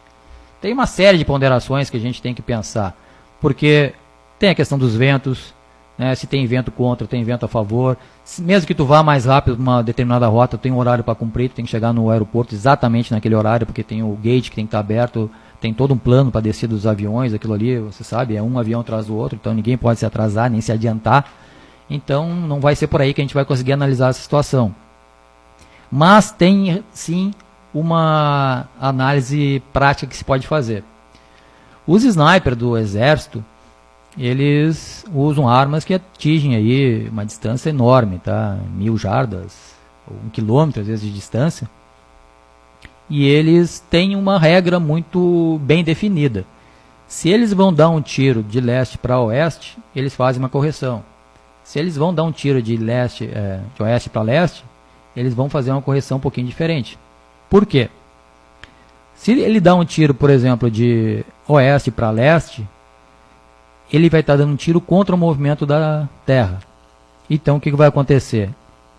Tem uma série de ponderações que a gente tem que pensar, porque tem a questão dos ventos, né? Se tem vento contra, tem vento a favor. Mesmo que tu vá mais rápido numa determinada rota, tem um horário para cumprir, tu tem que chegar no aeroporto exatamente naquele horário, porque tem o gate que tem que estar aberto, tem todo um plano para descer dos aviões, aquilo ali, você sabe, é um avião atrás do outro, então ninguém pode se atrasar, nem se adiantar. Então não vai ser por aí que a gente vai conseguir analisar essa situação. Mas tem sim uma análise prática que se pode fazer. Os snipers do exército, eles usam armas que atingem aí uma distância enorme, tá? 1000 jardas, ou 1 quilômetro às vezes de distância. E eles têm uma regra muito bem definida. Se eles vão dar um tiro de leste para oeste, eles fazem uma correção. Se eles vão dar um tiro de oeste para leste, eles vão fazer uma correção um pouquinho diferente. Por quê? Se ele dá um tiro, por exemplo, de oeste para leste, ele vai estar dando um tiro contra o movimento da Terra. Então o que vai acontecer?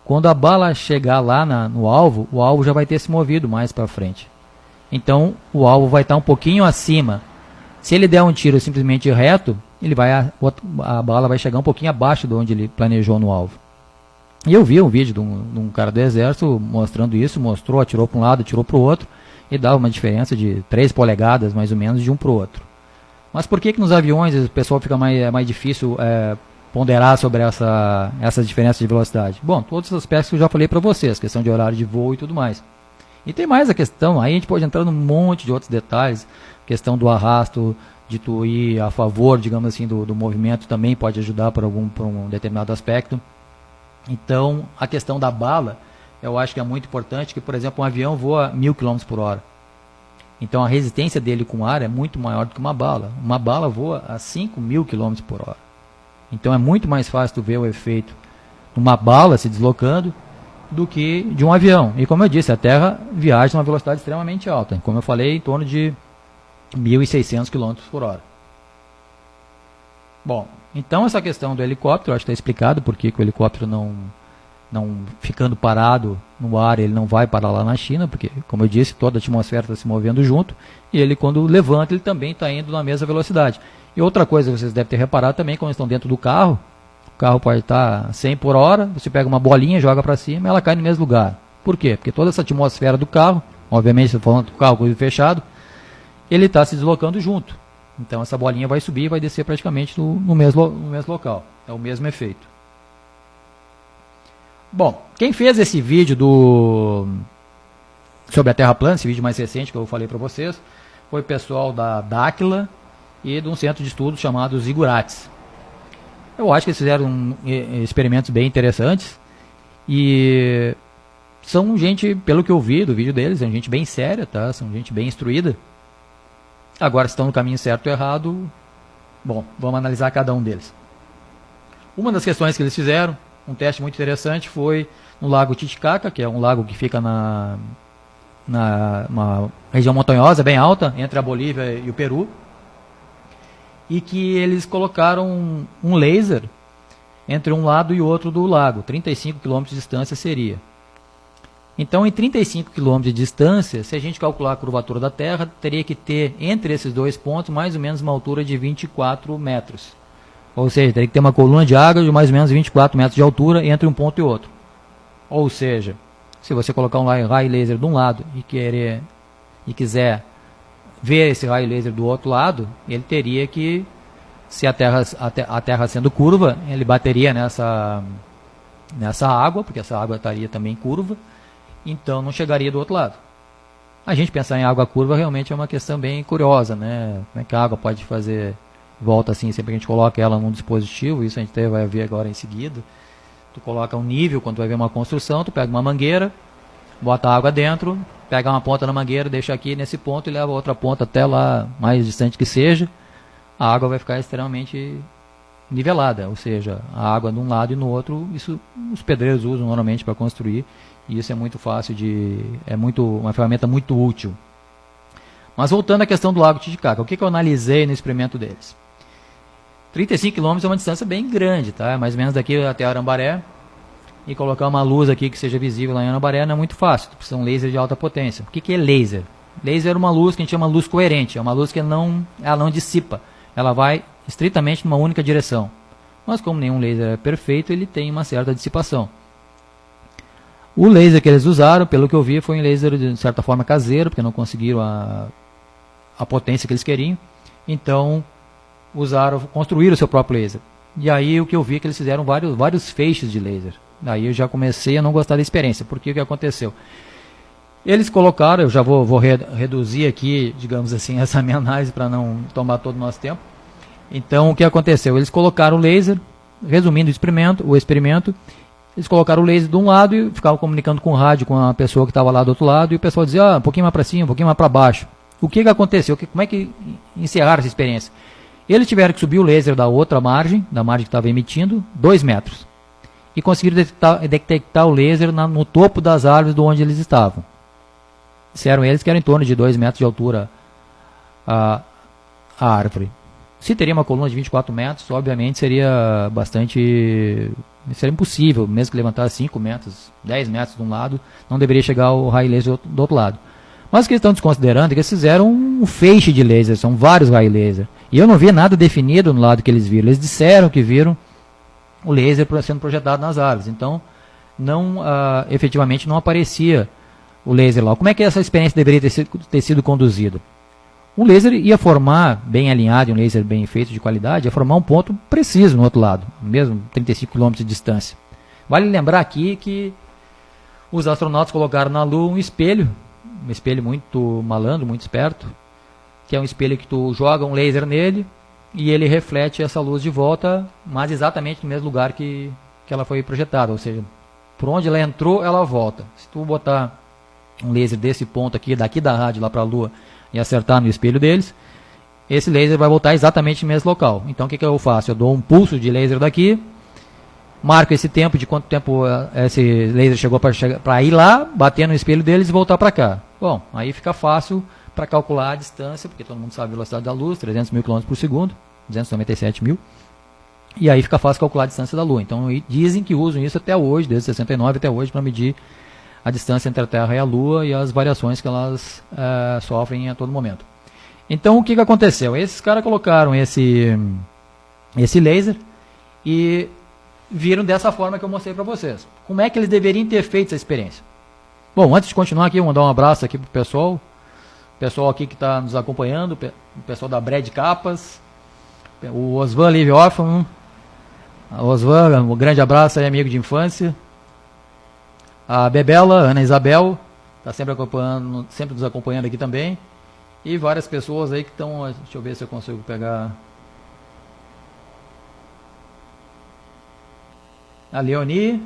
Quando a bala chegar lá no alvo, o alvo já vai ter se movido mais para frente. Então o alvo vai estar um pouquinho acima. Se ele der um tiro simplesmente reto, a bala vai chegar um pouquinho abaixo de onde ele planejou no alvo. E eu vi um vídeo de um cara do exército mostrando isso, atirou para um lado, atirou para o outro, e dava uma diferença de 3 polegadas mais ou menos de um para o outro. Mas por que nos aviões o pessoal fica mais difícil ponderar sobre essas diferenças de velocidade? Bom, todos os aspectos que eu já falei para vocês, questão de horário de voo e tudo mais. E tem mais a questão, aí a gente pode entrar num monte de outros detalhes, questão do arrasto, de tu ir a favor, digamos assim, do movimento também pode ajudar por um determinado aspecto. Então, a questão da bala, eu acho que é muito importante, que, por exemplo, um avião voa 1000 km por hora. Então, a resistência dele com ar é muito maior do que uma bala. Uma bala voa a 5.000 km por hora. Então, é muito mais fácil tu ver o efeito de uma bala se deslocando do que de um avião. E, como eu disse, a Terra viaja a uma velocidade extremamente alta. Como eu falei, em torno de 1.600 km por hora. Bom, então essa questão do helicóptero, acho que está explicado por que o helicóptero não ficando parado no ar, ele não vai parar lá na China, porque, como eu disse, toda a atmosfera está se movendo junto, e ele, quando levanta, ele também está indo na mesma velocidade. E outra coisa que vocês devem ter reparado também, quando estão dentro do carro, O carro pode estar 100 por hora, você pega uma bolinha, joga para cima, ela cai no mesmo lugar. Por quê? Porque toda essa atmosfera do carro, obviamente, estou falando do carro com o fechado, ele está se deslocando junto. Então essa bolinha vai subir e vai descer praticamente no mesmo local. É o mesmo efeito. Bom, quem fez esse vídeo sobre a Terra plana, esse vídeo mais recente que eu falei para vocês, foi o pessoal da Daquila e de um centro de estudos chamado Zigurates. Eu acho que eles fizeram experimentos bem interessantes e são gente, pelo que eu vi do vídeo deles, são gente bem séria, tá? São gente bem instruída. Agora, se estão no caminho certo ou errado, bom, vamos analisar cada um deles. Uma das questões que eles fizeram, um teste muito interessante, foi no Lago Titicaca, que é um lago que fica uma região montanhosa bem alta, entre a Bolívia e o Peru, e que eles colocaram um laser entre um lado e outro do lago, 35 km de distância seria. Então, em 35 km de distância, se a gente calcular a curvatura da Terra, teria que ter entre esses dois pontos mais ou menos uma altura de 24 metros. Ou seja, teria que ter uma coluna de água de mais ou menos 24 metros de altura entre um ponto e outro. Ou seja, se você colocar um raio laser de um lado e quiser ver esse raio laser do outro lado, ele teria que, se a Terra sendo curva, ele bateria nessa água, porque essa água estaria também curva, então não chegaria do outro lado. A gente pensar em água curva realmente é uma questão bem curiosa, né? Como é que a água pode fazer volta assim, sempre que a gente coloca ela num dispositivo, isso a gente vai ver agora em seguida. Tu coloca um nível, quando tu vai ver uma construção, tu pega uma mangueira, bota a água dentro, pega uma ponta na mangueira, deixa aqui nesse ponto e leva a outra ponta até lá, mais distante que seja, a água vai ficar extremamente nivelada, ou seja, a água de um lado e no outro, isso os pedreiros usam normalmente para construir, e isso é muito fácil uma ferramenta muito útil. Mas voltando à questão do Lago Titicaca, o que eu analisei no experimento deles? 35 km é uma distância bem grande, tá? Mais ou menos daqui até Arambaré, e colocar uma luz aqui que seja visível lá em Arambaré não é muito fácil, precisa de um laser de alta potência. O que é laser? Laser é uma luz que a gente chama luz coerente, é uma luz que ela não dissipa, ela vai estritamente numa única direção. Mas como nenhum laser é perfeito, ele tem uma certa dissipação. O laser que eles usaram, pelo que eu vi, foi um laser de certa forma caseiro, porque não conseguiram a potência que eles queriam. Então, construíram o seu próprio laser. E aí o que eu vi é que eles fizeram vários feixes de laser. Daí eu já comecei a não gostar da experiência, porque o que aconteceu? Eles colocaram, eu já vou reduzir aqui, digamos assim, essa minha análise para não tomar todo o nosso tempo. Então, o que aconteceu? Eles colocaram o laser, resumindo o experimento, eles colocaram o laser de um lado e ficavam comunicando com o rádio com a pessoa que estava lá do outro lado, e o pessoal dizia, um pouquinho mais para cima, um pouquinho mais para baixo. O que aconteceu? Como é que encerraram essa experiência? Eles tiveram que subir o laser da outra margem, da margem que estava emitindo, 2 metros. E conseguiram detectar o laser no topo das árvores de onde eles estavam. Disseram eles que era em torno de 2 metros de altura a árvore. Se teria uma coluna de 24 metros, obviamente seria impossível, mesmo que levantasse 5 metros, 10 metros de um lado, não deveria chegar o raio laser do outro lado. Mas o que eles estão desconsiderando é que eles fizeram um feixe de laser, são vários raios laser. E eu não vi nada definido no lado que eles viram. Eles disseram que viram o laser sendo projetado nas árvores. Então, efetivamente não aparecia o laser lá. Como é que essa experiência deveria ter sido conduzida? Um laser ia formar, bem alinhado, um laser bem feito de qualidade, ia formar um ponto preciso no outro lado, mesmo 35 km de distância. Vale lembrar aqui que os astronautas colocaram na Lua um espelho muito malandro, muito esperto, que é um espelho que tu joga um laser nele e ele reflete essa luz de volta, mas exatamente no mesmo lugar que ela foi projetada, ou seja, por onde ela entrou, ela volta. Se tu botar um laser desse ponto aqui, daqui da rádio lá para a Lua, e acertar no espelho deles, esse laser vai voltar exatamente no mesmo local. Então o que eu faço? Eu dou um pulso de laser daqui, marco esse tempo, de quanto tempo esse laser chegou para ir lá, bater no espelho deles e voltar para cá. Bom, aí fica fácil para calcular a distância, porque todo mundo sabe a velocidade da luz, 300 mil km por segundo, 297 mil, e aí fica fácil calcular a distância da Lua. Então dizem que usam isso até hoje, desde 69 até hoje, para medir a distância entre a Terra e a Lua e as variações que elas sofrem a todo momento. Então o que aconteceu? Esses caras colocaram esse laser e viram dessa forma que eu mostrei para vocês. Como é que eles deveriam ter feito essa experiência? Bom, antes de continuar aqui, eu vou mandar um abraço aqui pro pessoal aqui que está nos acompanhando, o pessoal da Brad Capas, o Osvan Live Orphan, Osvan, um grande abraço aí, amigo de infância, a Bebela, Ana Isabel, está sempre nos acompanhando aqui também, e várias pessoas aí que estão, deixa eu ver se eu consigo pegar, a Leoni,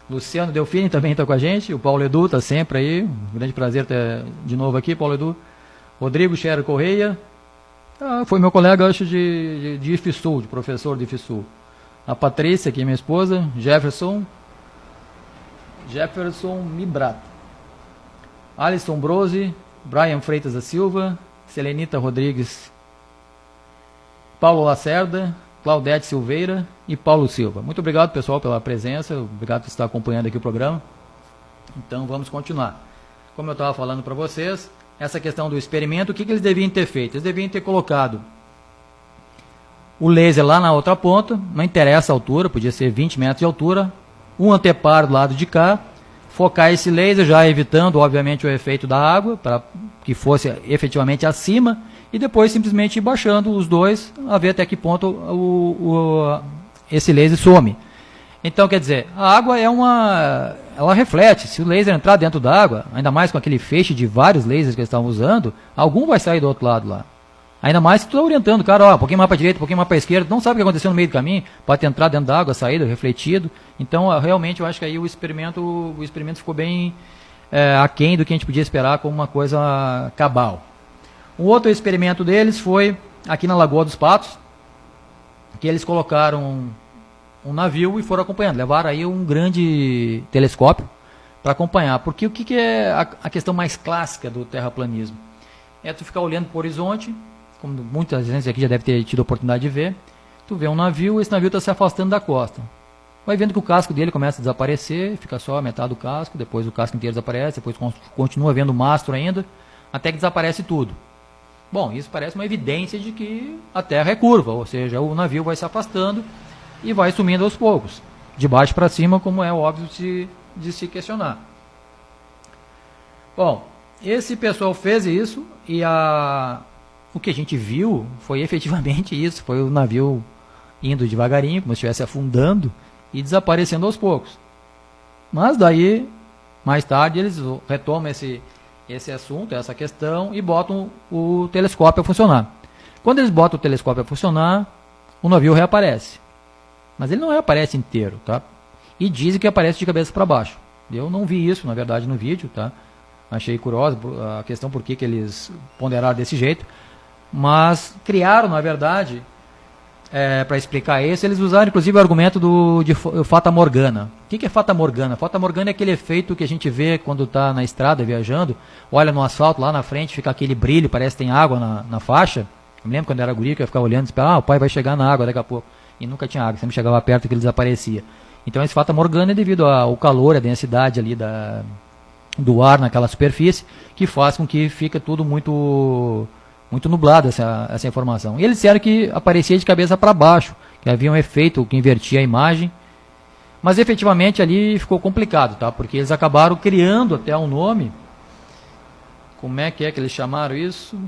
Luciano Delfini também está com a gente, o Paulo Edu está sempre aí, um grande prazer ter de novo aqui, Paulo Edu, Rodrigo Scherer Correia, foi meu colega, acho, de IFSU, de professor de IFSU, a Patrícia, que é minha esposa, Jefferson Mibrato, Alisson Brose, Brian Freitas da Silva, Selenita Rodrigues, Paulo Lacerda, Claudete Silveira e Paulo Silva. Muito obrigado, pessoal, pela presença, obrigado por estar acompanhando aqui o programa. Então vamos continuar. Como eu estava falando para vocês, essa questão do experimento, o que eles deviam ter feito? Eles deviam ter colocado o laser lá na outra ponta, não interessa a altura, podia ser 20 metros de altura, um anteparo do lado de cá, focar esse laser, já evitando, obviamente, o efeito da água, para que fosse efetivamente acima, e depois simplesmente ir baixando os dois, a ver até que ponto esse laser some. Então, quer dizer, a água ela reflete, se o laser entrar dentro da água, ainda mais com aquele feixe de vários lasers que eles estavam usando, algum vai sair do outro lado lá. Ainda mais se tu está orientando o cara, ó, um pouquinho mais para a direita, um pouquinho mais para a esquerda, não sabe o que aconteceu no meio do caminho, pode entrar dentro da água, saído, refletido. Então, realmente, eu acho que aí o experimento ficou bem aquém do que a gente podia esperar como uma coisa cabal. Um outro experimento deles foi aqui na Lagoa dos Patos, que eles colocaram um navio e foram acompanhando, levaram aí um grande telescópio para acompanhar, porque o que é a questão mais clássica do terraplanismo? É tu ficar olhando para o horizonte, como muitas vezes aqui já deve ter tido a oportunidade de ver, tu vê um navio, esse navio está se afastando da costa, vai vendo que o casco dele começa a desaparecer, fica só a metade do casco, depois o casco inteiro desaparece, depois continua vendo o mastro ainda, até que desaparece tudo. Bom, isso parece uma evidência de que a Terra é curva, ou seja, o navio vai se afastando e vai sumindo aos poucos, de baixo para cima, como é óbvio de se questionar. Bom, esse pessoal fez isso e o que a gente viu foi efetivamente isso, foi o navio indo devagarinho, como se estivesse afundando e desaparecendo aos poucos. Mas daí, mais tarde, eles retomam esse assunto, essa questão, e botam o telescópio a funcionar. Quando eles botam o telescópio a funcionar, o navio reaparece. Mas ele não reaparece inteiro, tá? E dizem que aparece de cabeça para baixo. Eu não vi isso, na verdade, no vídeo, tá? Achei curiosa a questão por que eles ponderaram desse jeito. Mas criaram, na verdade, para explicar isso, eles usaram inclusive o argumento de Fata Morgana. O que é Fata Morgana? Fata Morgana é aquele efeito que a gente vê quando está na estrada viajando, olha no asfalto lá na frente, fica aquele brilho, parece que tem água na faixa. Eu me lembro quando era guri que eu ficava olhando e esperava, o pai vai chegar na água daqui a pouco. E nunca tinha água, sempre chegava perto que ele desaparecia. Então esse Fata Morgana é devido ao calor, a densidade ali do ar naquela superfície, que faz com que fique tudo muito nublado essa informação. E eles disseram que aparecia de cabeça para baixo, que havia um efeito que invertia a imagem, mas efetivamente ali ficou complicado, tá? Porque eles acabaram criando até um nome. Como é que eles chamaram isso?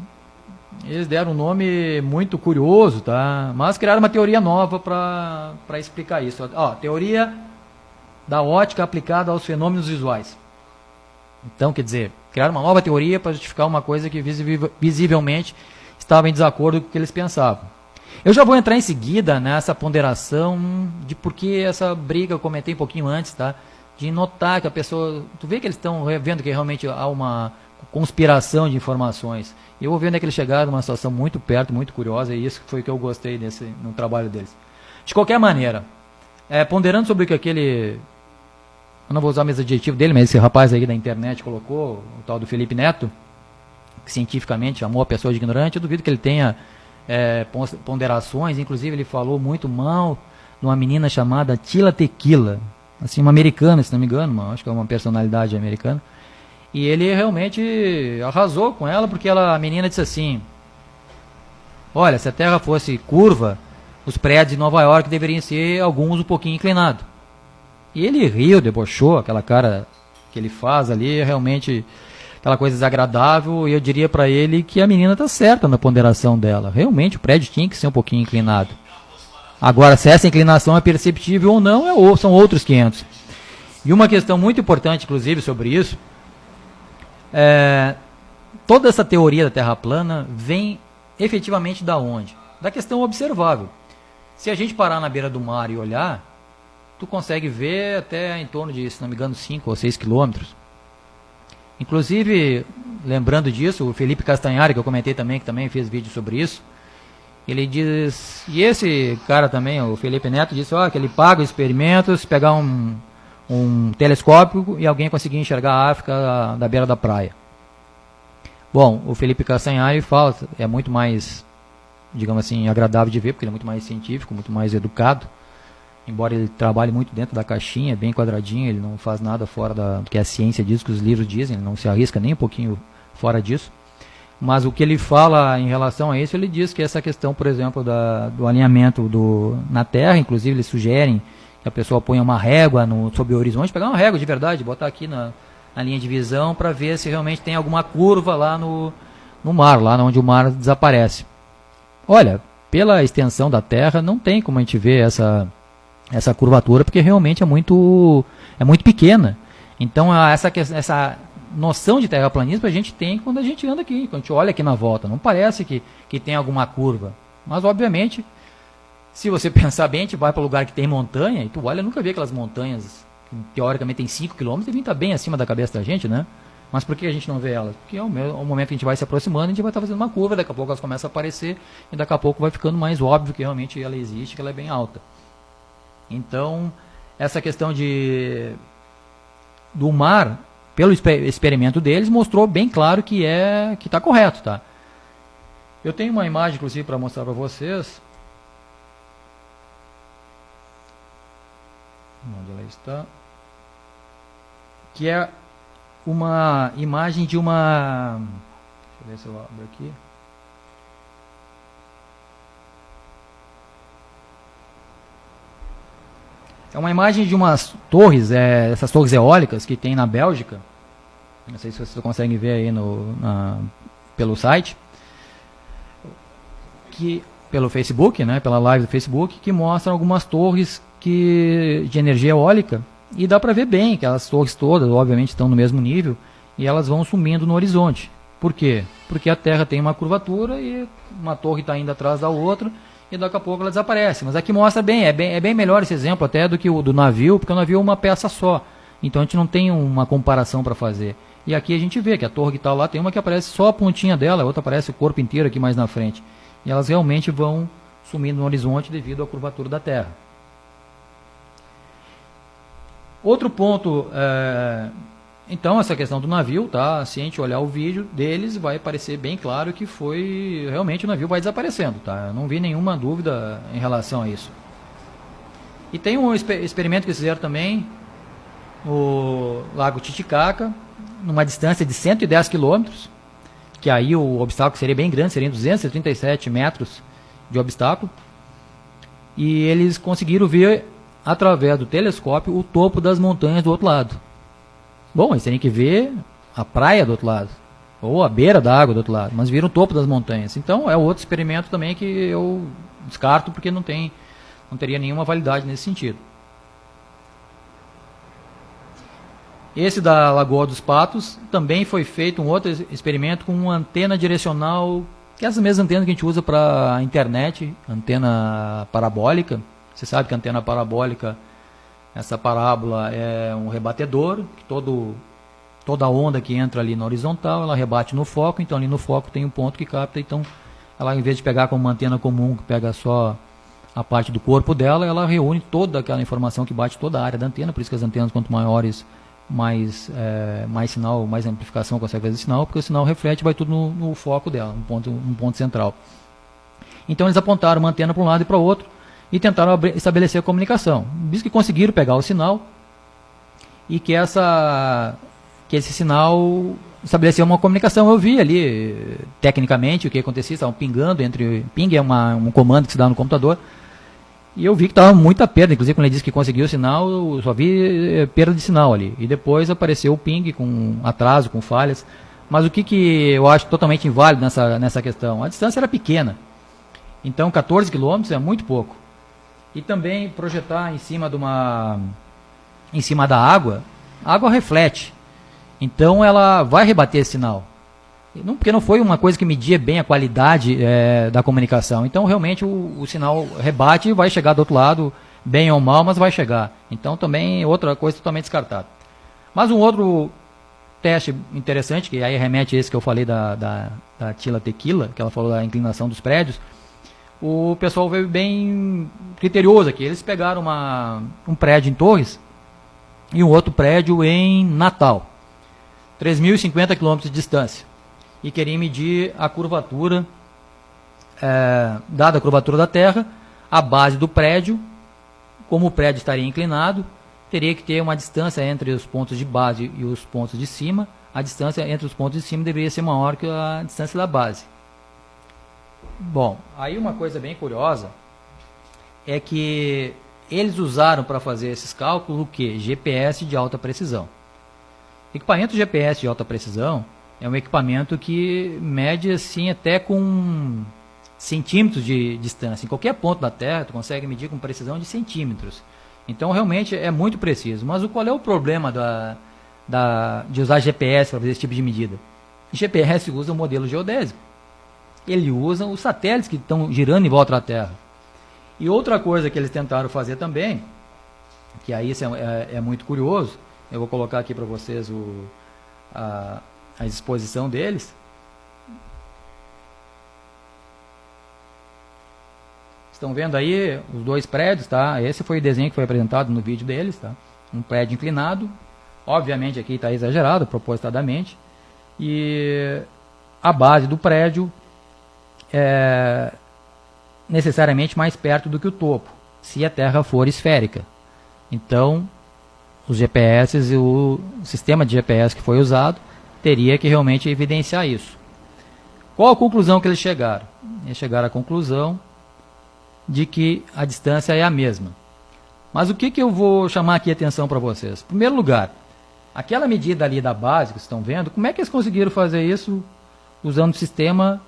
Eles deram um nome muito curioso, tá? Mas criaram uma teoria nova para explicar isso. Ó, teoria da ótica aplicada aos fenômenos visuais. Então, quer dizer, criaram uma nova teoria para justificar uma coisa que visivelmente estava em desacordo com o que eles pensavam. Eu já vou entrar em seguida nessa ponderação de por que essa briga, eu comentei um pouquinho antes, tá? De notar que a pessoa... Tu vê que eles estão vendo que realmente há uma conspiração de informações. Eu vou ver onde é que eles chegaram numa situação muito perto, muito curiosa, e isso foi o que eu gostei no trabalho deles. De qualquer maneira, ponderando sobre o que aquele... Eu não vou usar o mesmo adjetivo dele, mas esse rapaz aí da internet colocou, o tal do Felipe Neto, que cientificamente chamou a pessoa de ignorante, eu duvido que ele tenha ponderações, inclusive ele falou muito mal de uma menina chamada Tila Tequila, assim, uma americana, se não me engano, acho que é uma personalidade americana, e ele realmente arrasou com ela, porque a menina disse assim, olha, se a Terra fosse curva, os prédios de Nova York deveriam ser alguns um pouquinho inclinados. E ele riu, debochou, aquela cara que ele faz ali, realmente aquela coisa desagradável, e eu diria para ele que a menina está certa na ponderação dela. Realmente o prédio tinha que ser um pouquinho inclinado. Agora, se essa inclinação é perceptível ou não, são outros 500. E uma questão muito importante, inclusive, sobre isso, toda essa teoria da Terra plana vem efetivamente da onde? Da questão observável. Se a gente parar na beira do mar e olhar, tu consegue ver até em torno de, se não me engano, 5 ou 6 quilômetros. Inclusive, lembrando disso, o Felipe Castanhari, que eu comentei também, que também fez vídeo sobre isso, ele diz, e esse cara também, o Felipe Neto, disse que ele paga experimentos, pegar um telescópio e alguém conseguir enxergar a África da beira da praia. Bom, o Felipe Castanhari fala, é muito mais, digamos assim, agradável de ver, porque ele é muito mais científico, muito mais educado, embora ele trabalhe muito dentro da caixinha, bem quadradinho, ele não faz nada fora do que a ciência diz, que os livros dizem, ele não se arrisca nem um pouquinho fora disso. Mas o que ele fala em relação a isso, ele diz que essa questão, por exemplo, do alinhamento na Terra, inclusive eles sugerem que a pessoa ponha uma régua sobre o horizonte, pegar uma régua de verdade, botar aqui na linha de visão para ver se realmente tem alguma curva lá no mar, lá onde o mar desaparece. Olha, pela extensão da Terra, não tem como a gente ver essa curvatura, porque realmente é muito pequena. Então, essa noção de terraplanismo a gente tem quando a gente anda aqui, quando a gente olha aqui na volta. Não parece que tem alguma curva. Mas, obviamente, se você pensar bem, a gente vai para um lugar que tem montanha, e tu olha, eu nunca vi aquelas montanhas que teoricamente tem 5 km, devem estar bem acima da cabeça da gente, né? Mas por que a gente não vê elas? Porque ao momento que a gente vai se aproximando, a gente vai estar fazendo uma curva, daqui a pouco elas começam a aparecer, e daqui a pouco vai ficando mais óbvio que realmente ela existe, que ela é bem alta. Então, essa questão do mar, pelo experimento deles, mostrou bem claro que está correto, tá? Eu tenho uma imagem, inclusive, para mostrar para vocês. Onde ela está? Que é uma imagem de uma... Deixa eu ver se eu abro aqui. É uma imagem de umas torres, essas torres eólicas que tem na Bélgica. Não sei se vocês conseguem ver aí pelo site. Pelo Facebook, né, pela live do Facebook, que mostram algumas torres de energia eólica. E dá para ver bem que as torres todas, obviamente, estão no mesmo nível e elas vão sumindo no horizonte. Por quê? Porque a Terra tem uma curvatura e uma torre está indo atrás da outra e daqui a pouco ela desaparece. Mas aqui mostra bem, é bem melhor esse exemplo até do que o do navio, porque o navio é uma peça só. Então a gente não tem uma comparação para fazer. E aqui a gente vê que a torre que está lá tem uma que aparece só a pontinha dela, a outra aparece o corpo inteiro aqui mais na frente. E elas realmente vão sumindo no horizonte devido à curvatura da Terra. Outro ponto, então essa questão do navio, tá? Se a gente olhar o vídeo deles, vai parecer bem claro que realmente o navio vai desaparecendo, tá? Eu não vi nenhuma dúvida em relação a isso. E tem um experimento que fizeram também no Lago Titicaca, numa distância de 110 quilômetros, que aí o obstáculo seria bem grande, seriam 237 metros de obstáculo, e eles conseguiram ver através do telescópio o topo das montanhas do outro lado. Bom, eles têm que ver a praia do outro lado, ou a beira da água do outro lado, mas viram o topo das montanhas. Então é outro experimento também que eu descarto porque não teria nenhuma validade nesse sentido. Esse da Lagoa dos Patos também foi feito um outro experimento com uma antena direcional, que é essa mesma antena que a gente usa para a internet, antena parabólica. Você sabe que a antena parabólica, essa parábola é um rebatedor, que toda onda que entra ali na horizontal, ela rebate no foco, então ali no foco tem um ponto que capta, então ela, em vez de pegar como uma antena comum, que pega só a parte do corpo dela, ela reúne toda aquela informação que bate toda a área da antena, por isso que as antenas, quanto maiores, mais sinal, mais amplificação consegue fazer sinal, porque o sinal reflete, vai tudo no foco dela, um ponto central. Então eles apontaram uma antena para um lado e para o outro, e tentaram estabelecer a comunicação. Diz que conseguiram pegar o sinal e que esse sinal estabeleceu uma comunicação. Eu vi ali, tecnicamente, o que acontecia, estavam pingando ping é um comando que se dá no computador, E eu vi que estava muita perda, inclusive quando ele disse que conseguiu o sinal, eu só vi perda de sinal ali. E depois apareceu o ping com atraso, com falhas. Mas o que eu acho totalmente inválido nessa questão? A distância era pequena. Então 14 km é muito pouco. E também projetar em cima da água, a água reflete. Então ela vai rebater esse sinal. Porque não foi uma coisa que media bem a qualidade da comunicação. Então realmente o sinal rebate e vai chegar do outro lado, bem ou mal, mas vai chegar. Então também outra coisa totalmente descartada. Mas um outro teste interessante, que aí remete a esse que eu falei da Tila Tequila, que ela falou da inclinação dos prédios, o pessoal veio bem criterioso aqui. Eles pegaram um prédio em Torres e um outro prédio em Natal, 3.050 km de distância, e queriam medir a curvatura, dada a curvatura da Terra, a base do prédio, como o prédio estaria inclinado, teria que ter uma distância entre os pontos de base e os pontos de cima. A distância entre os pontos de cima deveria ser maior que a distância da base. Bom, aí uma coisa bem curiosa é que eles usaram para fazer esses cálculos o que? GPS de alta precisão. Equipamento GPS de alta precisão é um equipamento que mede assim até com centímetros de distância. Em qualquer ponto da Terra, tu consegue medir com precisão de centímetros. Então, realmente, é muito preciso. Mas qual é o problema de usar GPS para fazer esse tipo de medida? O GPS usa o modelo geodésico. Ele usa os satélites que estão girando em volta da Terra. E outra coisa que eles tentaram fazer também, que aí isso é muito curioso, eu vou colocar aqui para vocês a exposição deles. Estão vendo aí os dois prédios, tá? Esse foi o desenho que foi apresentado no vídeo deles, tá? Um prédio inclinado, obviamente aqui está exagerado, propositadamente, e a base do prédio é necessariamente mais perto do que o topo, se a Terra for esférica. Então, os GPS e o sistema de GPS que foi usado teria que realmente evidenciar isso. Qual a conclusão que eles chegaram? Eles chegaram à conclusão de que a distância é a mesma. Mas o que eu vou chamar aqui a atenção para vocês? Em primeiro lugar, aquela medida ali da base que vocês estão vendo, como é que eles conseguiram fazer isso usando um sistema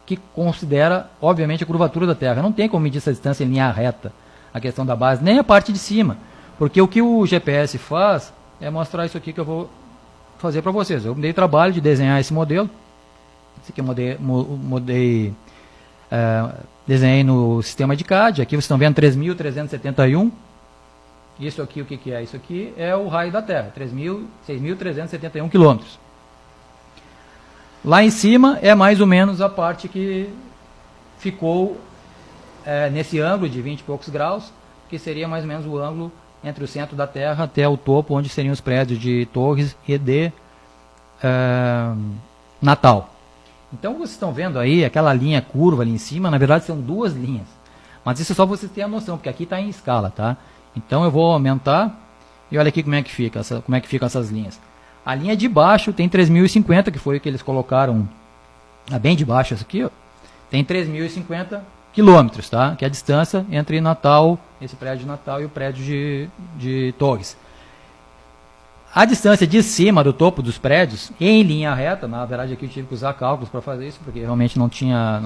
que considera, obviamente, a curvatura da Terra? Não tem como medir essa distância em linha reta, a questão da base, nem a parte de cima. Porque o que o GPS faz é mostrar isso aqui que eu vou fazer para vocês. Eu me dei trabalho de desenhar esse modelo. Esse aqui eu desenhei no sistema de CAD. Aqui vocês estão vendo 3.371. Isso aqui, o que é? Isso aqui é o raio da Terra, 6.371 quilômetros. Lá em cima é mais ou menos a parte que ficou nesse ângulo de 20 e poucos graus, que seria mais ou menos o ângulo entre o centro da Terra até o topo, onde seriam os prédios de Torres e de Natal. Então vocês estão vendo aí aquela linha curva ali em cima, na verdade são duas linhas. Mas isso é só vocês terem a noção, porque aqui está em escala, tá? Então eu vou aumentar e olha aqui como é que ficam essas linhas. A linha de baixo tem 3.050, que foi o que eles colocaram bem de baixo, essa aqui, ó, tem 3.050 quilômetros, tá? Que é a distância entre Natal, esse prédio de Natal, e o prédio de Torres. A distância de cima do topo dos prédios, em linha reta, na verdade aqui eu tive que usar cálculos para fazer isso, porque realmente não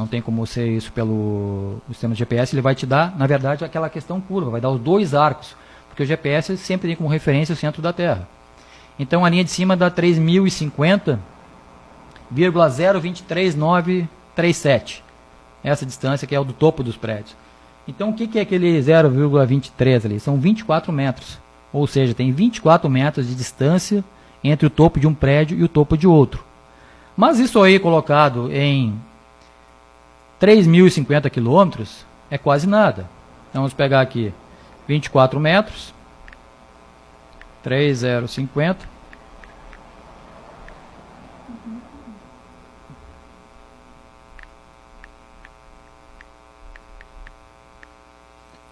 tem como ser isso pelo sistema de GPS, ele vai te dar, na verdade, aquela questão curva, vai dar os dois arcos, porque o GPS sempre tem como referência o centro da Terra. Então a linha de cima dá 3.050,023937. Essa distância que é o do topo dos prédios. Então o que é aquele 0,23 ali? São 24 metros. Ou seja, tem 24 metros de distância entre o topo de um prédio e o topo de outro. Mas isso aí colocado em 3.050 quilômetros é quase nada. Então vamos pegar aqui 24 metros, 3.050.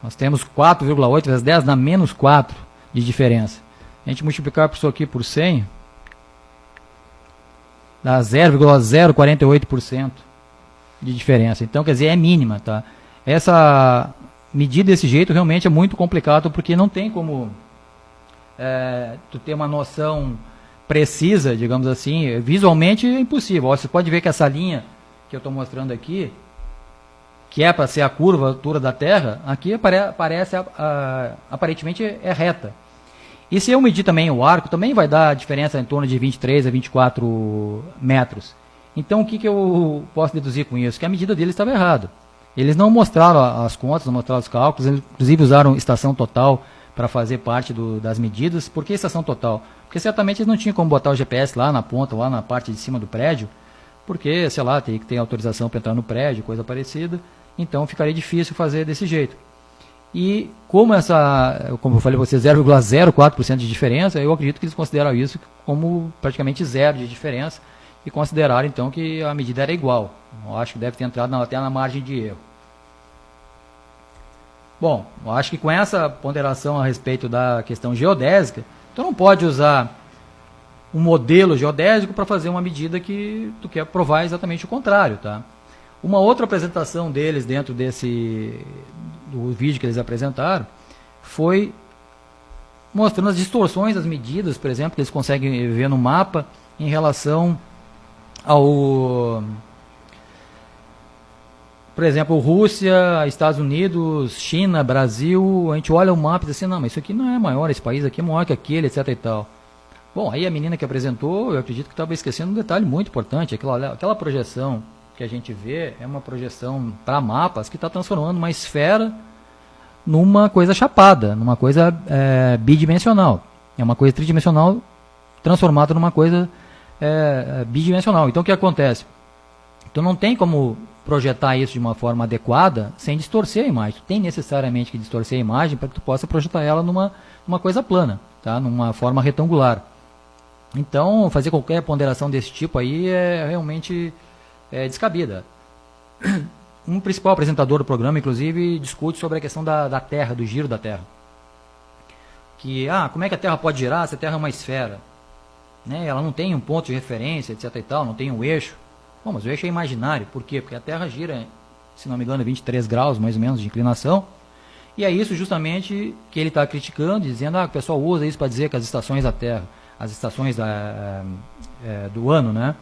Nós temos 4,8 vezes 10 dá menos 4 de diferença. A gente multiplicar isso aqui por 100, dá 0,048% de diferença. Então, quer dizer, é mínima, tá? Essa medir desse jeito realmente é muito complicado, porque não tem como tu ter uma noção precisa, digamos assim. Visualmente é impossível. Você pode ver que essa linha que eu estou mostrando aqui, que é para ser a curva, a altura da Terra, aqui parece aparentemente é reta. E se eu medir também o arco, também vai dar diferença em torno de 23 a 24 metros. Então o que eu posso deduzir com isso? Que a medida deles estava errada. Eles não mostraram as contas, não mostraram os cálculos, eles, inclusive usaram estação total para fazer parte das medidas. Por que estação total? Porque certamente eles não tinham como botar o GPS lá na ponta, lá na parte de cima do prédio, porque, sei lá, tem que ter autorização para entrar no prédio, coisa parecida. Então ficaria difícil fazer desse jeito. E como eu falei para você, 0,04% de diferença, eu acredito que eles consideram isso como praticamente zero de diferença e consideraram então que a medida era igual. Eu acho que deve ter entrado até na margem de erro. Bom, eu acho que com essa ponderação a respeito da questão geodésica, tu não pode usar um modelo geodésico para fazer uma medida que tu quer provar exatamente o contrário, tá? Uma outra apresentação deles dentro do vídeo que eles apresentaram foi mostrando as distorções das medidas, por exemplo, que eles conseguem ver no mapa em relação ao, por exemplo, Rússia, Estados Unidos, China, Brasil. A gente olha o mapa e diz assim, não, mas isso aqui não é maior, esse país aqui é maior que aquele, etc e tal. Bom, aí a menina que apresentou, eu acredito que estava esquecendo um detalhe muito importante, aquela projeção que a gente vê é uma projeção para mapas que está transformando uma esfera numa coisa chapada, numa coisa bidimensional. É uma coisa tridimensional transformada numa coisa bidimensional. Então o que acontece? Tu não tem como projetar isso de uma forma adequada sem distorcer a imagem. Tu tem necessariamente que distorcer a imagem para que tu possa projetar ela numa coisa plana, tá? Numa forma retangular. Então fazer qualquer ponderação desse tipo aí é realmente descabida. Um principal apresentador do programa, inclusive, discute sobre a questão da Terra, do giro da Terra. Que, como é que a Terra pode girar se a Terra é uma esfera? Né? Ela não tem um ponto de referência, etc e tal, não tem um eixo. Bom, mas o eixo é imaginário. Por quê? Porque a Terra gira, se não me engano, 23 graus, mais ou menos, de inclinação. E é isso justamente que ele está criticando, dizendo que o pessoal usa isso para dizer que as estações da Terra, as estações do ano, né?